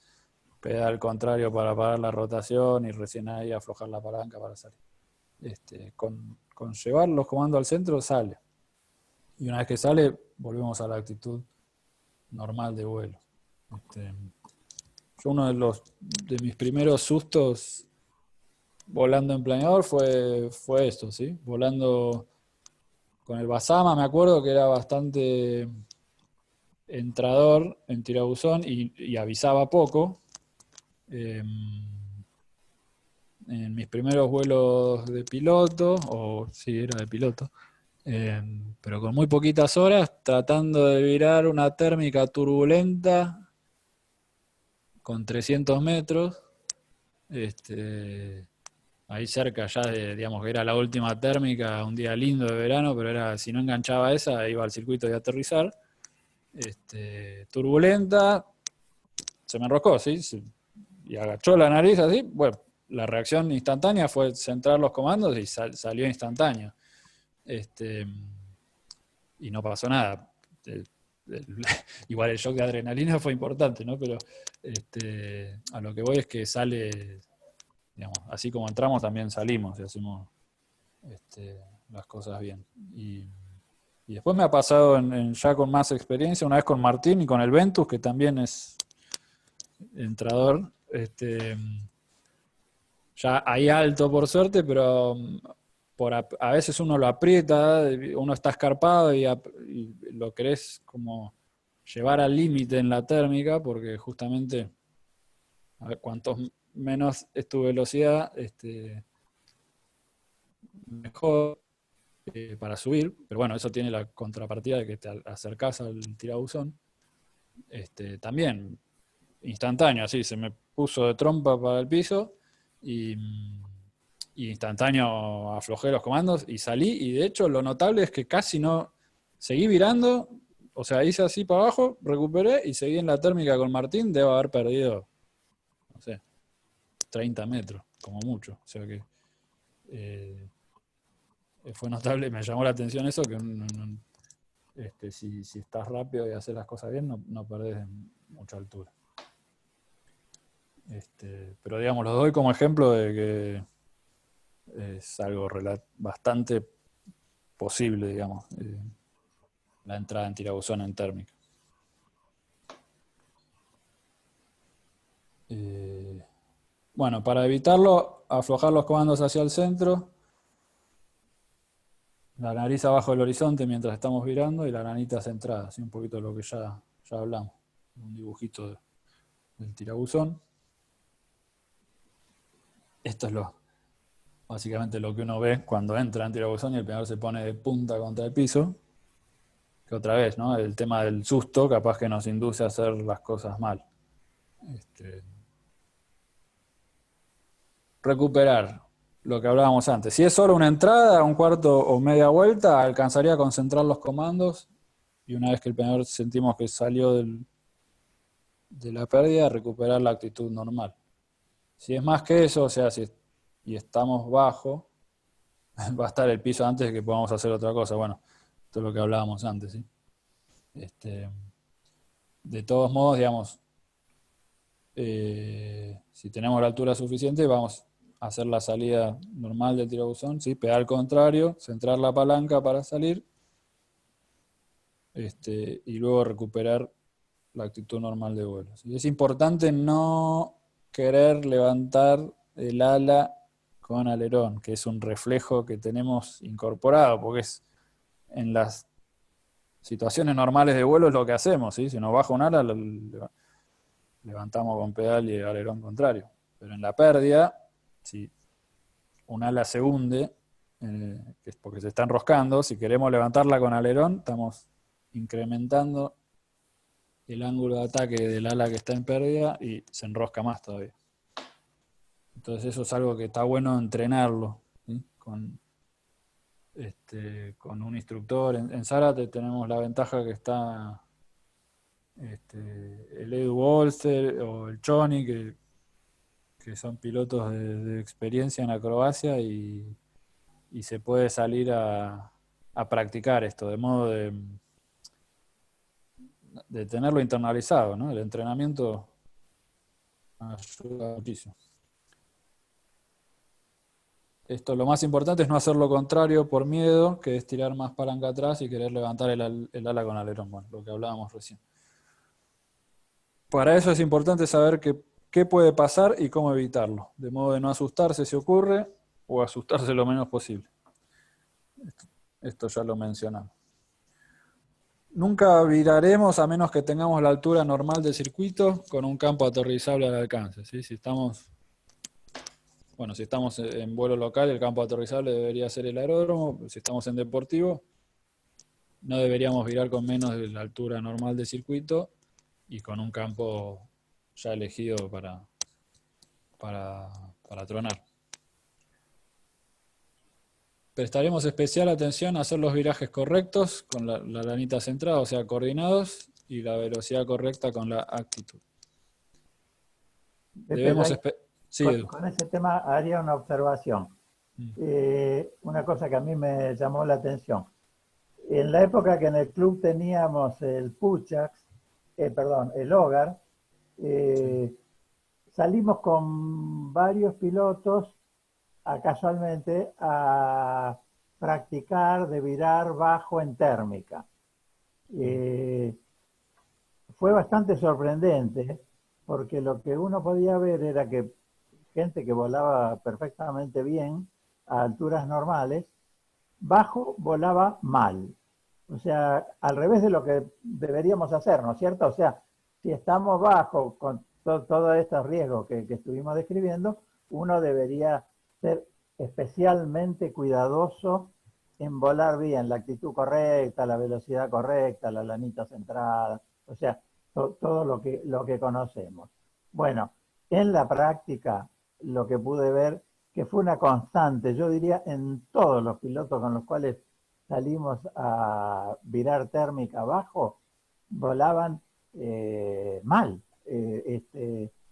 pedal contrario para parar la rotación y recién ahí aflojar la palanca para salir. Con llevar los comandos al centro sale. Y una vez que sale, volvemos a la actitud normal de vuelo. Yo uno de mis primeros sustos volando en planeador fue esto, ¿sí? Volando con el Basama, me acuerdo que era bastante entrador en tirabuzón y avisaba poco. en mis primeros vuelos de piloto, o sí, era de piloto, pero con muy poquitas horas, tratando de virar una térmica turbulenta con 300 metros, ahí cerca ya de, digamos que era la última térmica, un día lindo de verano, pero era, si no enganchaba esa, iba al circuito de aterrizar. Turbulenta, se me enroscó, ¿sí? Y agachó la nariz así, bueno, la reacción instantánea fue centrar los comandos y salió instantáneo. Y no pasó nada. Igual el shock de adrenalina fue importante, ¿no? Pero a lo que voy es que sale, digamos, así como entramos también salimos y hacemos las cosas bien. Y después me ha pasado ya con más experiencia, una vez con Martín y con el Ventus, que también es entrador, ya ahí alto por suerte, pero a veces uno lo aprieta, uno está escarpado y lo querés como llevar al límite en la térmica, porque justamente a ver, cuanto menos es tu velocidad, mejor para subir, pero bueno, eso tiene la contrapartida de que te acercás al tirabuzón. También instantáneo, así, se me puso de trompa para el piso y instantáneo aflojé los comandos y salí, y de hecho lo notable es que casi no, seguí virando, o sea, hice así para abajo, recuperé y seguí en la térmica con Martín, debo haber perdido, no sé, 30 metros, como mucho, o sea que fue notable, me llamó la atención eso, que si estás rápido y haces las cosas bien, no perdés mucha altura. Pero digamos, los doy como ejemplo de que es algo bastante posible, digamos, la entrada en tirabuzón en térmica. Bueno, para evitarlo, aflojar los comandos hacia el centro, la nariz abajo del horizonte mientras estamos virando y la nanita centrada, así un poquito de lo que ya hablamos, un dibujito del tirabuzón. Esto es básicamente lo que uno ve cuando entra en tirabuzón y el penador se pone de punta contra el piso. Que otra vez, ¿no? El tema del susto capaz que nos induce a hacer las cosas mal. Recuperar lo que hablábamos antes. Si es solo una entrada, un cuarto o media vuelta, alcanzaría a concentrar los comandos y una vez que el penador sentimos que salió de la pérdida, recuperar la actitud normal. Si es más que eso, o sea, y estamos bajo, va a estar el piso antes de que podamos hacer otra cosa. Bueno, esto es lo que hablábamos antes, ¿sí? De todos modos, digamos, si tenemos la altura suficiente, vamos a hacer la salida normal del tirabuzón, ¿sí? Pegar al contrario, centrar la palanca para salir, y luego recuperar la actitud normal de vuelo, ¿sí? Es importante no querer levantar el ala con alerón, que es un reflejo que tenemos incorporado, porque es en las situaciones normales de vuelo es lo que hacemos, ¿sí? Si nos baja un ala, levantamos con pedal y alerón contrario. Pero en la pérdida, si un ala se hunde, que es porque se está enroscando, si queremos levantarla con alerón, estamos incrementando el ángulo de ataque del ala que está en pérdida y se enrosca más todavía. Entonces eso es algo que está bueno entrenarlo, ¿sí? Con un instructor. En Zárate tenemos la ventaja que está el Edu Bolster o el Choni, que son pilotos de experiencia en acrobacia y se puede salir a practicar esto, de modo de tenerlo internalizado, ¿no? El entrenamiento ayuda muchísimo. Esto, lo más importante es no hacer lo contrario por miedo, que es tirar más palanca atrás y querer levantar el ala con alerón, bueno, lo que hablábamos recién. Para eso es importante saber qué puede pasar y cómo evitarlo, de modo de no asustarse si ocurre o asustarse lo menos posible. Esto ya lo mencionamos. Nunca viraremos a menos que tengamos la altura normal del circuito con un campo aterrizable al alcance, ¿sí? Si estamos bueno, si estamos en vuelo local, el campo aterrizable debería ser el aeródromo. Si estamos en deportivo, no deberíamos virar con menos de la altura normal del circuito y con un campo ya elegido para tronar. Prestaremos especial atención a hacer los virajes correctos con la lanita centrada, o sea, coordinados, y la velocidad correcta con la actitud. Pepe, Sí, Edu. con ese tema haría una observación. Una cosa que a mí me llamó la atención. En la época que en el club teníamos el Puchax, el Hogar, salimos con varios pilotos casualmente a practicar de virar bajo en térmica. Fue bastante sorprendente porque lo que uno podía ver era que gente que volaba perfectamente bien a alturas normales, bajo volaba mal. O sea, al revés de lo que deberíamos hacer, ¿no es cierto? O sea, si estamos bajo con todos estos riesgos que estuvimos describiendo, uno debería ser especialmente cuidadoso en volar bien, la actitud correcta, la velocidad correcta, la lanita centrada, o sea, todo lo que conocemos. Bueno, en la práctica, lo que pude ver, que fue una constante, yo diría, en todos los pilotos con los cuales salimos a virar térmica abajo, volaban mal.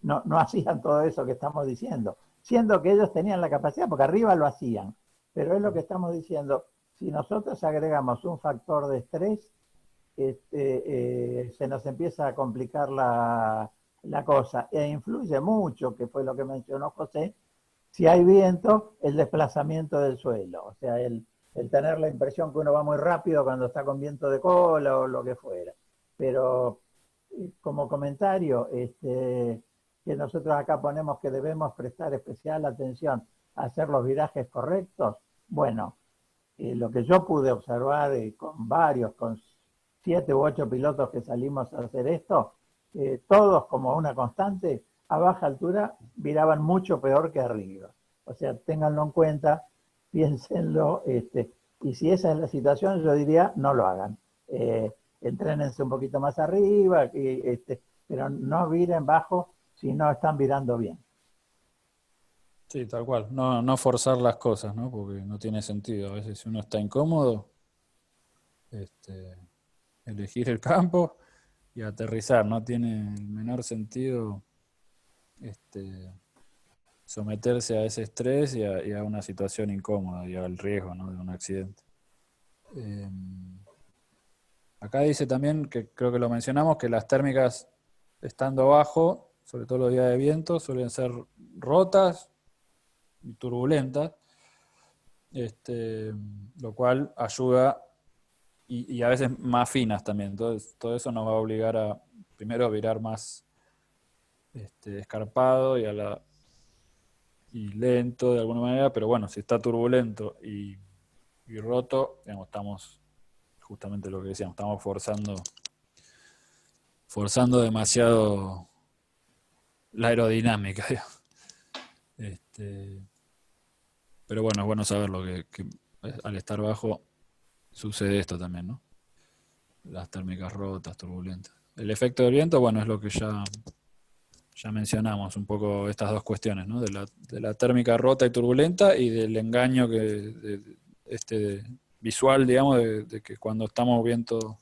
No hacían todo eso que estamos diciendo, siendo que ellos tenían la capacidad, porque arriba lo hacían. Pero es lo que estamos diciendo, si nosotros agregamos un factor de estrés, se nos empieza a complicar la cosa. E influye mucho, que fue lo que mencionó José, si hay viento, el desplazamiento del suelo. O sea, el tener la impresión que uno va muy rápido cuando está con viento de cola o lo que fuera. Pero como comentario, que nosotros acá ponemos que debemos prestar especial atención a hacer los virajes correctos. Bueno, lo que yo pude observar con 7 u 8 pilotos que salimos a hacer esto, todos como una constante, a baja altura viraban mucho peor que arriba. O sea, ténganlo en cuenta, piénsenlo, y si esa es la situación, yo diría, no lo hagan. Entrénense un poquito más arriba, pero no viren bajo si no están virando bien. Sí, tal cual. No forzar las cosas, ¿no? Porque no tiene sentido. A veces si uno está incómodo, elegir el campo y aterrizar. No tiene el menor sentido someterse a ese estrés y a una situación incómoda y al riesgo, ¿no? De un accidente. Acá dice también, que creo que lo mencionamos, que las térmicas estando bajo, sobre todo los días de viento, suelen ser rotas y turbulentas, lo cual ayuda, y a veces más finas también. Entonces, todo eso nos va a obligar a primero virar más escarpado y lento de alguna manera, pero bueno, si está turbulento y roto, digamos, estamos justamente lo que decíamos, estamos forzando demasiado la aerodinámica, digamos. Pero bueno, es bueno saberlo, que al estar bajo sucede esto también, ¿no? Las térmicas rotas, turbulentas. El efecto del viento, bueno, es lo que ya mencionamos, un poco estas dos cuestiones, ¿no? De la térmica rota y turbulenta y del engaño visual, digamos, de que cuando estamos viento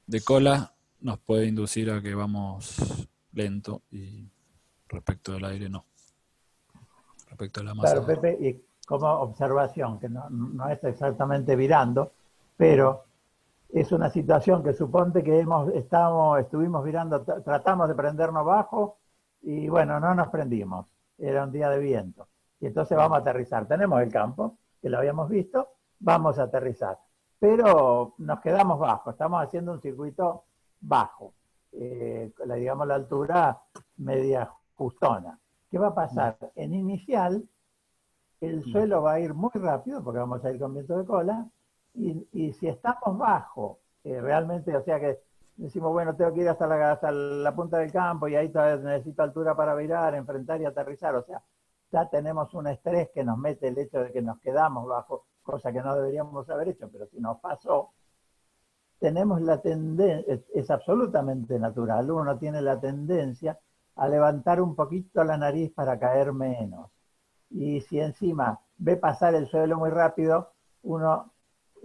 de cola nos puede inducir a que vamos lento y respecto del aire no. Respecto a la masa. Claro, Pepe, y como observación, que no es exactamente virando, pero es una situación que suponte que estuvimos virando, tratamos de prendernos bajo y bueno, no nos prendimos, era un día de viento. Y entonces vamos a aterrizar. Tenemos el campo, que lo habíamos visto, vamos a aterrizar. Pero nos quedamos bajo, estamos haciendo un circuito bajo, digamos la altura media justona. ¿Qué va a pasar? En inicial, el suelo va a ir muy rápido, porque vamos a ir con viento de cola, y si estamos bajo, realmente, o sea que decimos, bueno, tengo que ir hasta la punta del campo y ahí todavía necesito altura para virar, enfrentar y aterrizar, o sea, ya tenemos un estrés que nos mete el hecho de que nos quedamos bajo, cosa que no deberíamos haber hecho, pero si nos pasó, tenemos la tendencia, es absolutamente natural, uno tiene la tendencia a levantar un poquito la nariz para caer menos. Y si encima ve pasar el suelo muy rápido, uno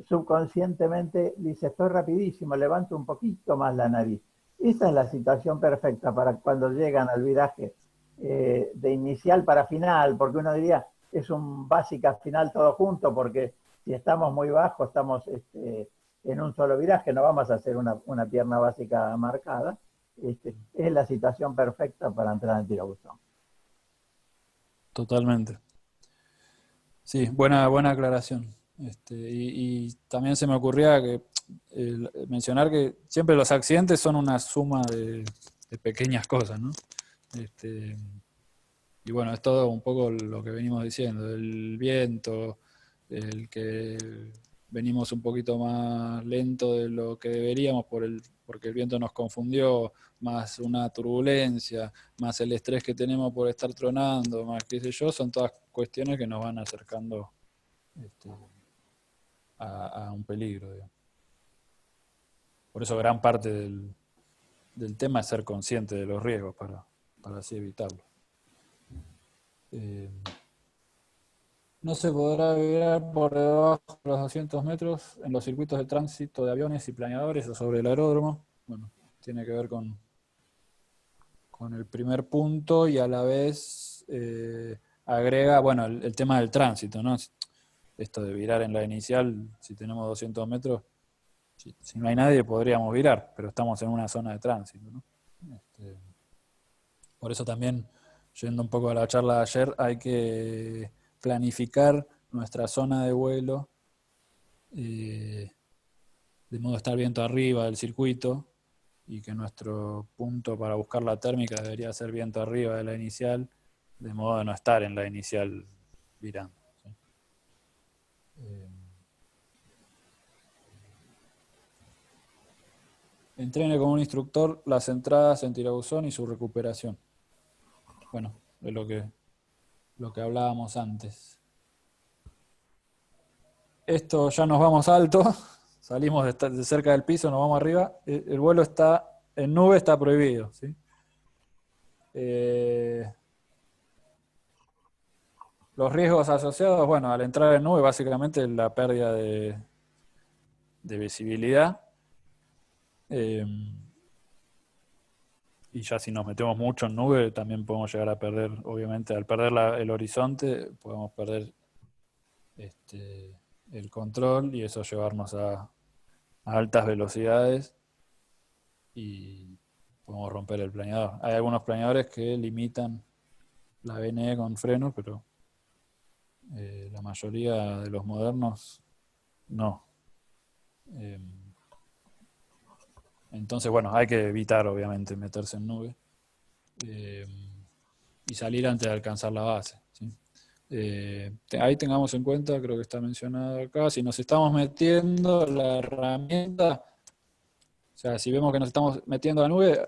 subconscientemente dice, estoy rapidísimo, levanto un poquito más la nariz. Esa es la situación perfecta para cuando llegan al viraje de inicial para final, porque uno diría, es un básica final todo junto, porque si estamos muy bajos, estamos en un solo viraje, no vamos a hacer una pierna básica marcada. Es la situación perfecta para entrar en tirabuzón. Totalmente. Sí, buena aclaración. Y también se me ocurría que mencionar que siempre los accidentes son una suma de pequeñas cosas, ¿no? Y bueno, es todo un poco lo que venimos diciendo, el viento, el que venimos un poquito más lento de lo que deberíamos porque el viento nos confundió, más una turbulencia, más el estrés que tenemos por estar tronando, más qué sé yo, son todas cuestiones que nos van acercando a un peligro, digamos. Por eso gran parte del tema es ser consciente de los riesgos para así evitarlo. No se podrá virar por debajo de los 200 metros en los circuitos de tránsito de aviones y planeadores o sobre el aeródromo. Bueno, tiene que ver con el primer punto y a la vez agrega, bueno, el tema del tránsito, ¿no? Esto de virar en la inicial, si tenemos 200 metros, si no hay nadie podríamos virar, pero estamos en una zona de tránsito, ¿no? Por eso también, yendo un poco a la charla de ayer, hay que planificar nuestra zona de vuelo de modo de estar viento arriba del circuito y que nuestro punto para buscar la térmica debería ser viento arriba de la inicial, de modo de no estar en la inicial virando, ¿sí? Entrene con un instructor las entradas en tirabuzón y su recuperación. Bueno, es lo que hablábamos antes. Esto ya nos vamos alto, salimos de cerca del piso, nos vamos arriba. El vuelo está en nube, está prohibido, ¿sí? Los riesgos asociados, bueno, al entrar en nube, básicamente la pérdida de visibilidad. Y ya si nos metemos mucho en nube, también podemos llegar a perder, obviamente, al perder el horizonte, podemos perder el control y eso llevarnos a altas velocidades y podemos romper el planeador. Hay algunos planeadores que limitan la VNE con frenos, pero la mayoría de los modernos no. Entonces, bueno, hay que evitar, obviamente, meterse en nube y salir antes de alcanzar la base, ¿sí? Ahí tengamos en cuenta, creo que está mencionado acá, si nos estamos metiendo la herramienta, o sea, si vemos que nos estamos metiendo a nube,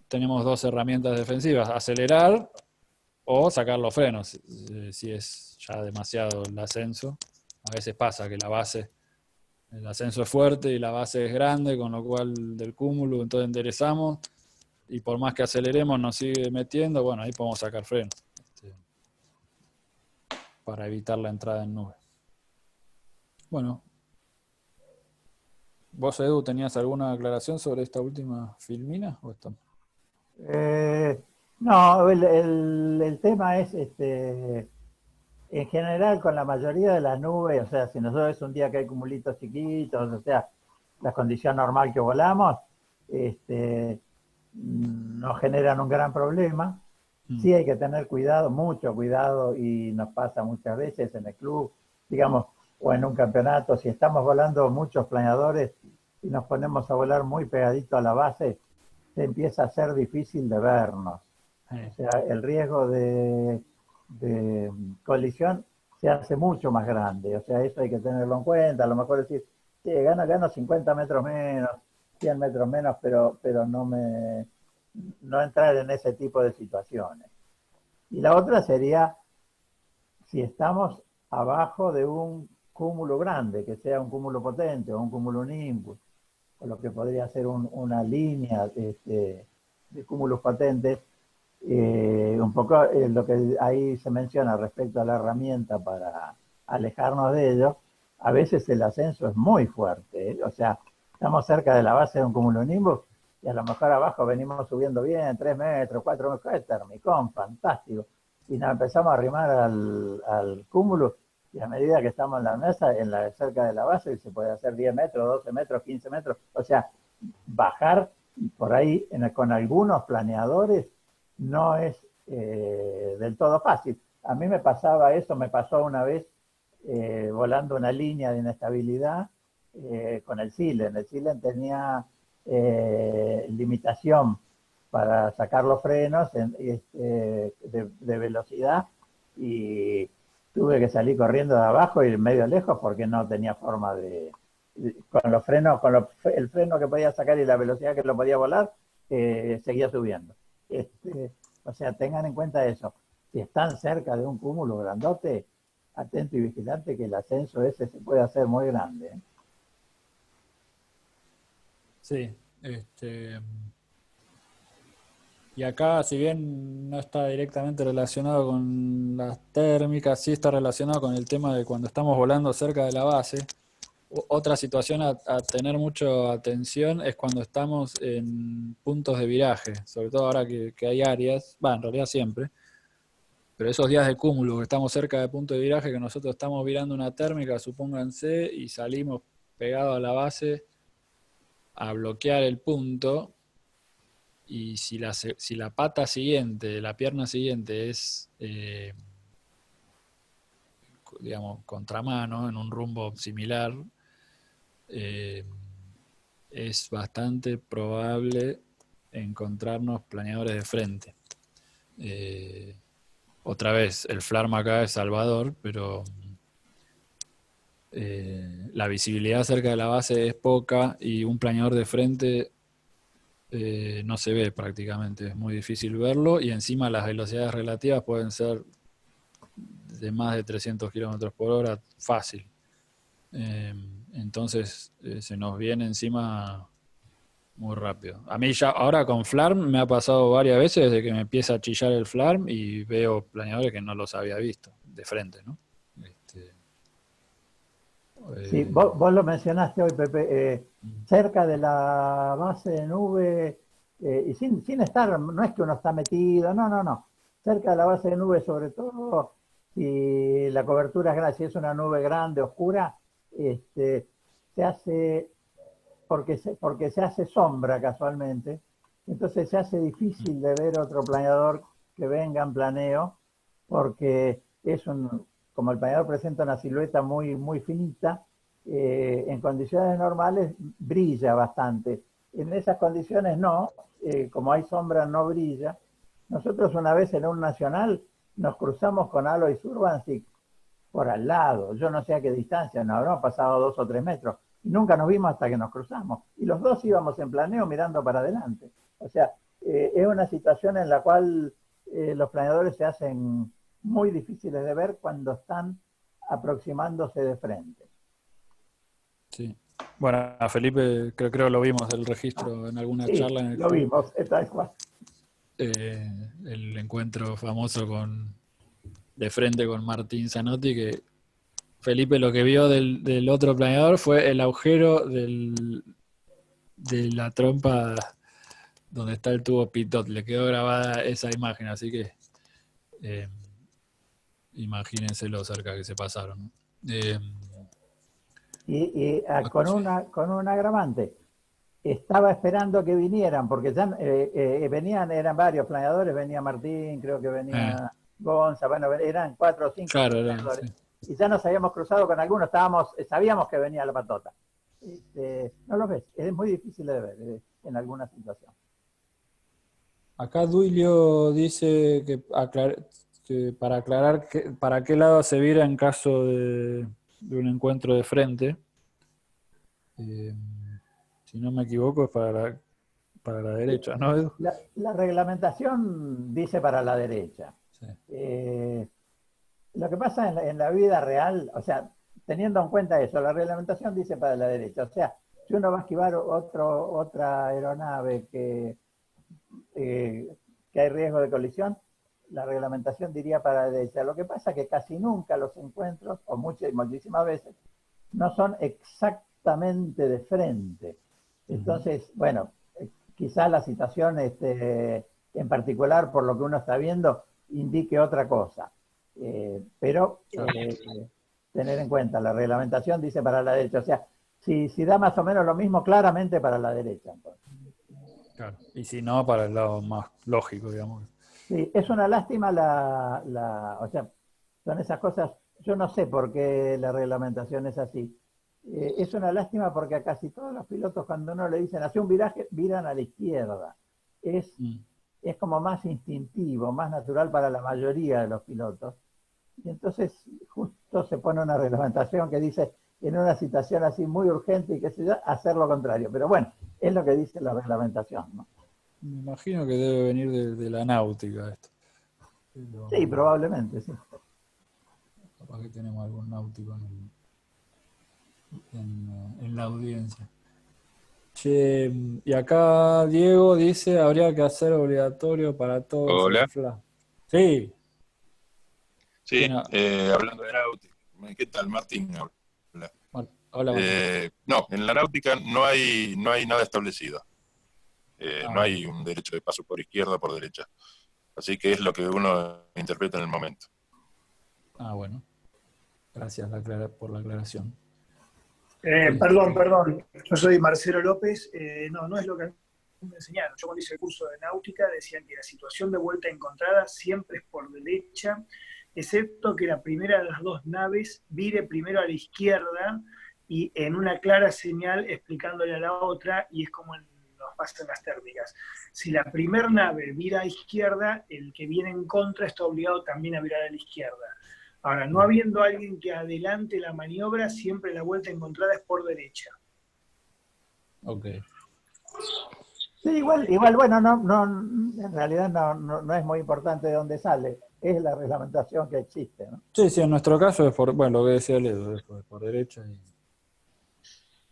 tenemos dos herramientas defensivas, acelerar o sacar los frenos, si es ya demasiado el ascenso. A veces pasa que el ascenso es fuerte y la base es grande, con lo cual del cúmulo, entonces enderezamos y por más que aceleremos nos sigue metiendo, bueno, ahí podemos sacar frenos para evitar la entrada en nube. Bueno, vos, Edu, ¿tenías alguna aclaración sobre esta última filmina? ¿O esto? No, el tema es, en general, con la mayoría de las nubes, o sea, si nosotros es un día que hay cumulitos chiquitos, o sea, la condición normal que volamos, nos generan un gran problema. Sí hay que tener cuidado, mucho cuidado, y nos pasa muchas veces en el club, digamos, o en un campeonato, si estamos volando muchos planeadores y nos ponemos a volar muy pegadito a la base, se empieza a ser difícil de vernos. O sea, el riesgo de colisión se hace mucho más grande. O sea, eso hay que tenerlo en cuenta. A lo mejor decir, sí, gano 50 metros menos, 100 metros menos, pero no entrar en ese tipo de situaciones. Y la otra sería si estamos abajo de un cúmulo grande, que sea un cúmulo potente o un cúmulo nimbus, o lo que podría ser una línea de cúmulos potentes, un poco lo que ahí se menciona respecto a la herramienta para alejarnos de ellos, a veces el ascenso es muy fuerte, ¿eh? O sea, estamos cerca de la base de un cumulonimbus y a lo mejor abajo venimos subiendo bien, 3 metros, 4 metros, es termicón, fantástico. Y nos empezamos a arrimar al cúmulo y a medida que estamos en la mesa, cerca de la base, se puede hacer 10 metros, 12 metros, 15 metros, o sea, bajar por ahí con algunos planeadores no es del todo fácil. A mí me pasaba eso, me pasó una vez volando una línea de inestabilidad con el Silen. El Silen tenía limitación para sacar los frenos de velocidad y tuve que salir corriendo de abajo y medio lejos porque no tenía forma con los frenos, el freno que podía sacar y la velocidad que lo podía volar, seguía subiendo. O sea, tengan en cuenta eso. Si están cerca de un cúmulo grandote, atento y vigilante que el ascenso ese se puede hacer muy grande, ¿eh? Sí, y acá, si bien no está directamente relacionado con las térmicas, sí está relacionado con el tema de cuando estamos volando cerca de la base. Otra situación a tener mucha atención es cuando estamos en puntos de viraje, sobre todo ahora que hay áreas, en realidad siempre, pero esos días de cúmulo que estamos cerca de punto de viraje, que nosotros estamos virando una térmica, supónganse, y salimos pegados a la base a bloquear el punto, y si la pata siguiente, la pierna siguiente es, digamos, contramano, en un rumbo similar, es bastante probable encontrarnos planeadores de frente. Otra vez, el FLARM acá es Salvador, pero la visibilidad cerca de la base es poca y un planeador de frente no se ve prácticamente, es muy difícil verlo y encima las velocidades relativas pueden ser de más de 300 kilómetros por hora fácil. Entonces se nos viene encima muy rápido. A mí ya ahora con FLARM me ha pasado varias veces desde que me empieza a chillar el FLARM y veo planeadores que no los había visto de frente, ¿no? Sí, vos lo mencionaste hoy, Pepe, cerca de la base de nube, y sin estar, no es que uno está metido, no, no, no. Cerca de la base de nube, sobre todo, si la cobertura es grande, si es una nube grande, oscura, se hace, porque se hace sombra casualmente, entonces se hace difícil de ver otro planeador que venga en planeo, porque como el planeador presenta una silueta muy, muy finita, en condiciones normales brilla bastante. En esas condiciones no, como hay sombra no brilla. Nosotros una vez en un nacional nos cruzamos con Alois Urbansic por al lado, yo no sé a qué distancia, nos habremos pasado 2 o 3 metros, y nunca nos vimos hasta que nos cruzamos, y los dos íbamos en planeo mirando para adelante. O sea, es una situación en la cual los planeadores se hacen muy difíciles de ver cuando están aproximándose de frente. Sí. Bueno, a Felipe creo lo vimos el registro en alguna Sí, charla en el lo club. vimos, tal cual. El encuentro famoso de frente con Martín Zanotti, que Felipe lo que vio del otro planeador fue el agujero de la trompa donde está el tubo pitot. Le quedó grabada esa imagen, así que imagínense lo cerca que se pasaron, ¿no? Con un agravante. Estaba esperando que vinieran, porque ya venían, eran varios planeadores, venía Martín, creo que venía Gonza, bueno, eran 4 o 5 claro, planeadores. sí. Y ya nos habíamos cruzado con algunos, sabíamos que venía la patota. No lo ves, es muy difícil de ver en alguna situación. Acá Duilio dice que para aclarar para qué lado se vira en caso de un encuentro de frente. Si no me equivoco, es para la derecha, ¿no, Edu? La reglamentación dice para la derecha. Sí. Lo que pasa en la vida real, o sea, teniendo en cuenta eso, la reglamentación dice para la derecha. O sea, si uno va a esquivar otra aeronave que hay riesgo de colisión, la reglamentación diría para la derecha. Lo que pasa es que casi nunca los encuentros, o muchísimas veces, no son exactamente de frente. Entonces, bueno, quizás la situación en particular, por lo que uno está viendo, indique otra cosa. Pero tener en cuenta, la reglamentación dice para la derecha. O sea, si da más o menos lo mismo, claramente para la derecha. Entonces. Claro. Y si no, para el lado más lógico, digamos. Sí, es una lástima o sea, son esas cosas, yo no sé por qué la reglamentación es así. Es una lástima porque a casi todos los pilotos cuando uno le dicen hace un viraje, viran a la izquierda. Es, es como más instintivo, más natural para la mayoría de los pilotos. Y entonces justo se pone una reglamentación que dice en una situación así muy urgente y qué sé yo, hacer lo contrario. Pero bueno, es lo que dice la reglamentación, ¿no? Me imagino que debe venir de la náutica esto. Pero Sí, probablemente, sí. capaz que tenemos algún náutico en la audiencia. Che, y acá Diego dice, habría que hacer obligatorio para todos el Hola, FLA. Sí, sí, ¿quién hablando de náutica. ¿Qué tal, Martín? Hola. Hola, Martín. No, en la náutica no hay nada establecido. No Ah, hay un derecho de paso por izquierda o por derecha. Así que es lo que uno interpreta en el momento. bueno. Gracias por la aclaración. Perdón, yo soy Marcelo López. No es lo que a mí me enseñaron. Yo cuando hice el curso de náutica decían que la situación de vuelta encontrada siempre es por derecha, excepto que la primera de las dos naves vire primero a la izquierda y en una clara señal explicándole a la otra, y es como nos pasa en las térmicas. Si la primera nave vira a izquierda, el que viene en contra está obligado también a virar a la izquierda. Ahora, no habiendo alguien que adelante la maniobra, siempre la vuelta encontrada es por derecha. Ok. Sí, igual, bueno, en realidad no es muy importante de dónde sale, es la reglamentación que existe, ¿no? Sí, en nuestro caso es por, bueno, lo que decía Ledo, es por derecha,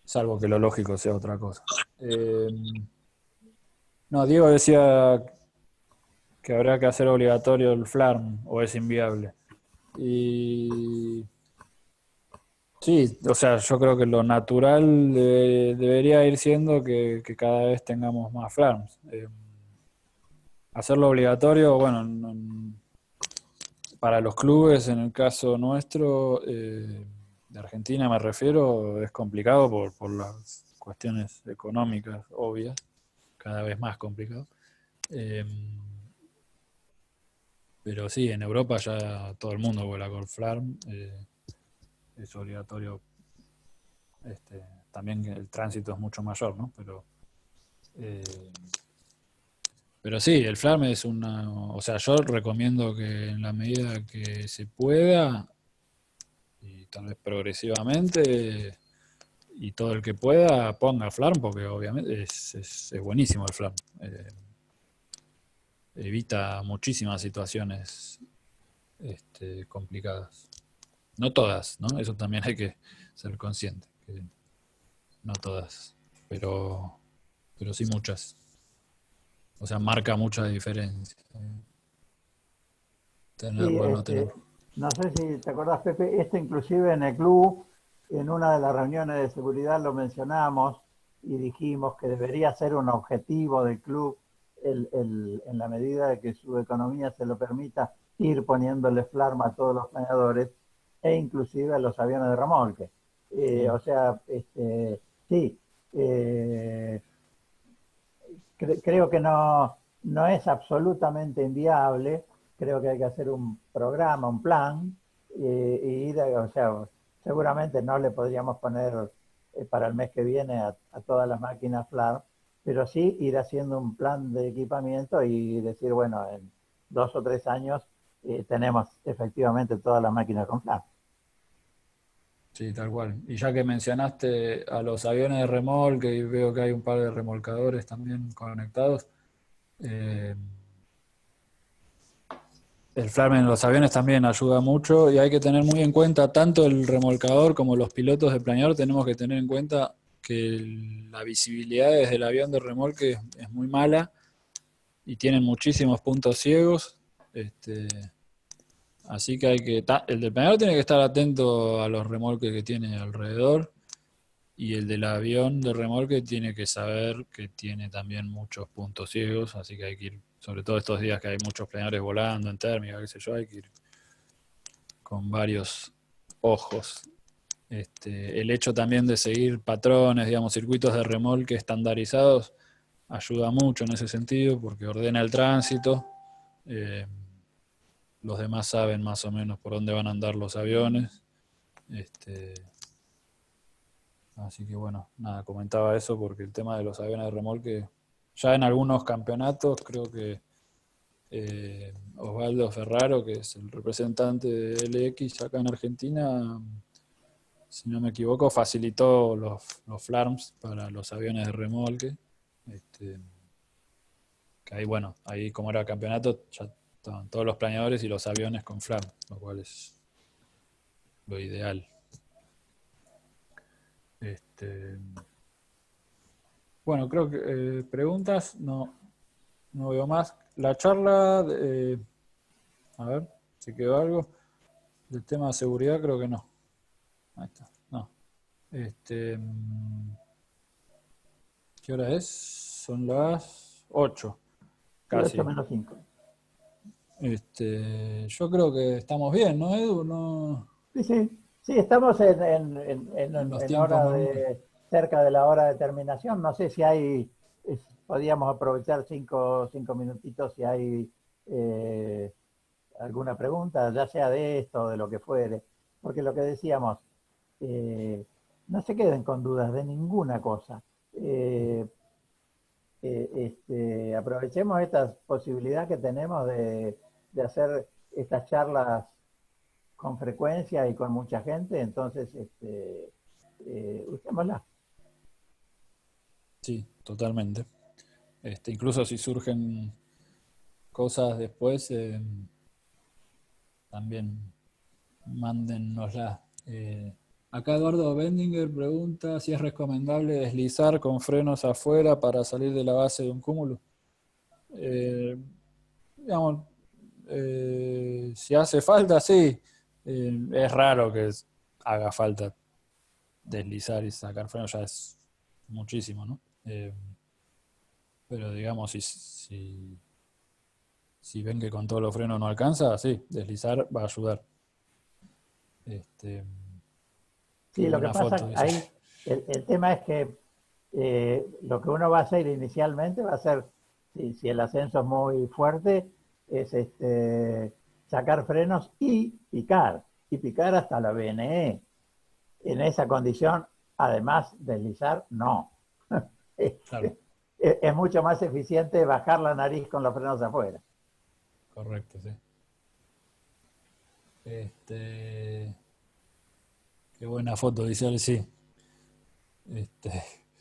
salvo que lo lógico sea otra cosa. No, Diego decía que habrá que hacer obligatorio el FLARM o es inviable. Y sí, o sea, yo creo que lo natural debería ir siendo que cada vez tengamos más FLARMs. Hacerlo obligatorio, bueno, para los clubes, en el caso nuestro, de Argentina me refiero, es complicado por las cuestiones económicas obvias, cada vez más complicado. Pero sí, en Europa ya todo el mundo vuela con FLARM, es obligatorio. También el tránsito es mucho mayor, ¿no? Pero sí, el FLARM es o sea, yo recomiendo que en la medida que se pueda, y tal vez progresivamente, y todo el que pueda, ponga FLARM, porque obviamente es buenísimo el FLARM. Evita muchísimas situaciones complicadas. No todas, ¿no? Eso también hay que ser consciente. Que no todas, pero sí muchas. O sea, marca mucha diferencia. Sí, Tenerlo o no tenerlo. no sé si te acordás, Pepe, esto inclusive en el club, en una de las reuniones de seguridad lo mencionamos y dijimos que debería ser un objetivo del club en la medida de que su economía se lo permita ir poniéndole flarma a todos los planeadores e inclusive a los aviones de remolque. O sea, sí, eh, creo que no es absolutamente inviable, creo que hay que hacer un programa, un plan, o sea, seguramente no le podríamos poner para el mes que viene a todas las máquinas FLAR, pero sí ir haciendo un plan de equipamiento y decir, bueno, en 2 o 3 años tenemos efectivamente todas las máquinas con FLAR. Sí, tal cual. Y ya que mencionaste a los aviones de remolque y veo que hay un par de remolcadores también conectados, el flarm en los aviones también ayuda mucho y hay que tener muy en cuenta, tanto el remolcador como los pilotos de planeador, tenemos que tener en cuenta que la visibilidad desde el avión de remolque es muy mala y tienen muchísimos puntos ciegos. Así que el del planeador tiene que estar atento a los remolques que tiene alrededor, y el del avión de remolque tiene que saber que tiene también muchos puntos ciegos, así que hay que ir, sobre todo estos días que hay muchos planeadores volando en térmica, qué sé yo, hay que ir con varios ojos. El hecho también de seguir patrones, digamos, circuitos de remolque estandarizados, ayuda mucho en ese sentido, porque ordena el tránsito. Los demás saben más o menos por dónde van a andar los aviones. Así que bueno, nada, comentaba eso porque el tema de los aviones de remolque, ya en algunos campeonatos, creo que Osvaldo Ferraro, que es el representante de LX acá en Argentina, si no me equivoco, facilitó los FLARMs para los aviones de remolque. Que ahí, bueno, ahí como era campeonato, ya estaban todos los planeadores y los aviones con FLARM, lo cual es lo ideal. Bueno, creo que preguntas no veo más. La charla, a ver si quedó algo. Del tema de seguridad creo que no. Ahí está, no. ¿Qué hora es? Son las 8, casi. 8 menos 5. Yo creo que estamos bien, ¿no, Edu? No, Sí, estamos en los en tiempos hora normales. cerca de la hora de terminación. No sé si hay, podríamos aprovechar cinco minutitos si hay alguna pregunta, ya sea de esto o de lo que fuere. Porque lo que decíamos, no se queden con dudas de ninguna cosa. Aprovechemos esta posibilidad que tenemos de hacer estas charlas con frecuencia y con mucha gente, entonces usémosla. Sí, totalmente. Incluso si surgen cosas después, también mándennosla. Acá Eduardo Bendinger pregunta si es recomendable deslizar con frenos afuera para salir de la base de un cúmulo. Digamos, si hace falta, sí. Es raro que haga falta deslizar y sacar frenos, ya es muchísimo, ¿no? Pero digamos, si ven que con todos los frenos no alcanza, sí, deslizar va a ayudar. Sí, lo que Buena foto, pasa dice. ahí, el tema es que lo que uno va a hacer inicialmente va a ser, si el ascenso es muy fuerte, es sacar frenos y picar hasta la BNE. En esa condición, además, deslizar, no. Claro, Es mucho más eficiente bajar la nariz con los frenos afuera. correcto, sí. Qué buena foto, dice él, sí.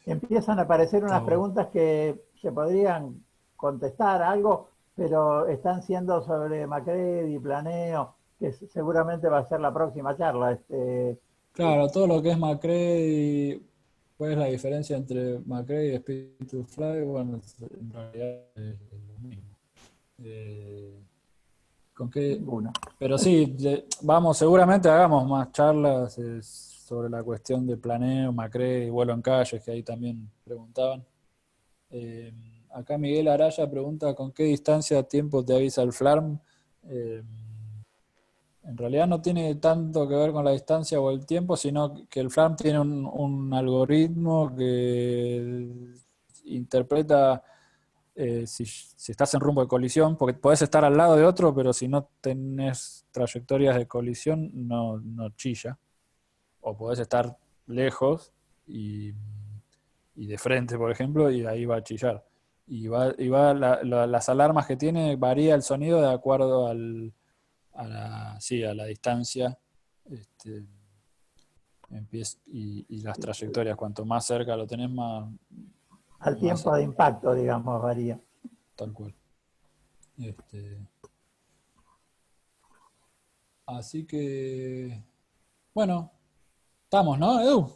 Empiezan a aparecer Está unas bueno. preguntas que se podrían contestar algo, pero están siendo sobre Macready, planeo, que seguramente va a ser la próxima charla. Claro, todo lo que es McCready, ¿cuál es la diferencia entre McCready y Speed to Fly? Bueno, en realidad es lo mismo. ¿Con qué? Ninguna. Pero sí, vamos, seguramente hagamos más charlas sobre la cuestión de planeo, McCready, vuelo en calles, que ahí también preguntaban. Eh, Acá Miguel Araya pregunta ¿con qué distancia tiempo te avisa el FLARM? En realidad no tiene tanto que ver con la distancia o el tiempo, sino que el FLARM tiene un algoritmo que interpreta si estás en rumbo de colisión, porque podés estar al lado de otro, pero si no tenés trayectorias de colisión, no chilla. O podés estar lejos y de frente, por ejemplo, y ahí va a chillar. Las alarmas que tiene, varía el sonido de acuerdo a la distancia y las trayectorias. Cuanto más cerca lo tenés, Al más tiempo de impacto, digamos, varía. tal cual. Así que, bueno, estamos, ¿no, Edu?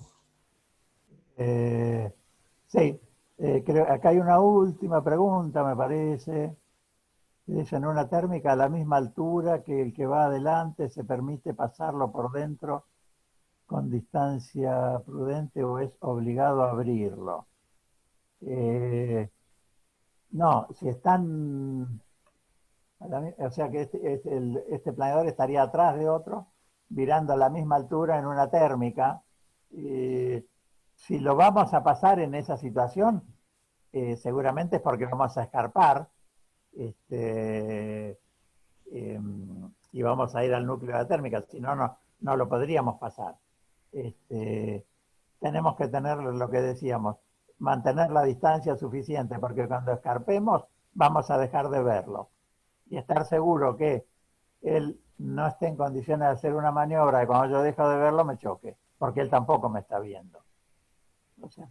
Sí, creo acá hay una última pregunta, me parece. Dice, en una térmica a la misma altura que el que va adelante, ¿se permite pasarlo por dentro con distancia prudente o es obligado a abrirlo? No, si están, o sea que este planeador estaría atrás de otro, virando a la misma altura en una térmica. Si lo vamos a pasar en esa situación, seguramente es porque vamos a escarpar, este, y vamos a ir al núcleo de la térmica, si no, no lo podríamos pasar. Tenemos que tener lo que decíamos, mantener la distancia suficiente, porque cuando escarpemos vamos a dejar de verlo. Y estar seguro que él no esté en condiciones de hacer una maniobra y cuando yo dejo de verlo me choque, porque él tampoco me está viendo. O sea,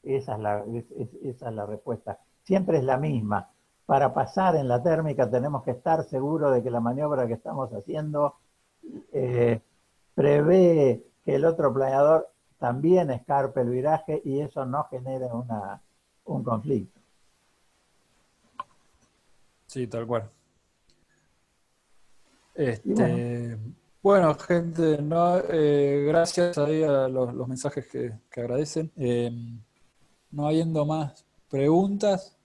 esa es la respuesta. Siempre es la misma. Para pasar en la térmica tenemos que estar seguros de que la maniobra que estamos haciendo prevé que el otro planeador también escarpe el viraje y eso no genere un conflicto. Sí, tal cual. Y bueno, Bueno, gente, no, gracias ahí a los mensajes que agradecen. No habiendo más preguntas,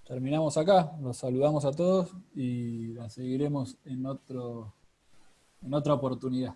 terminamos acá. Los saludamos a todos y la seguiremos en otra oportunidad.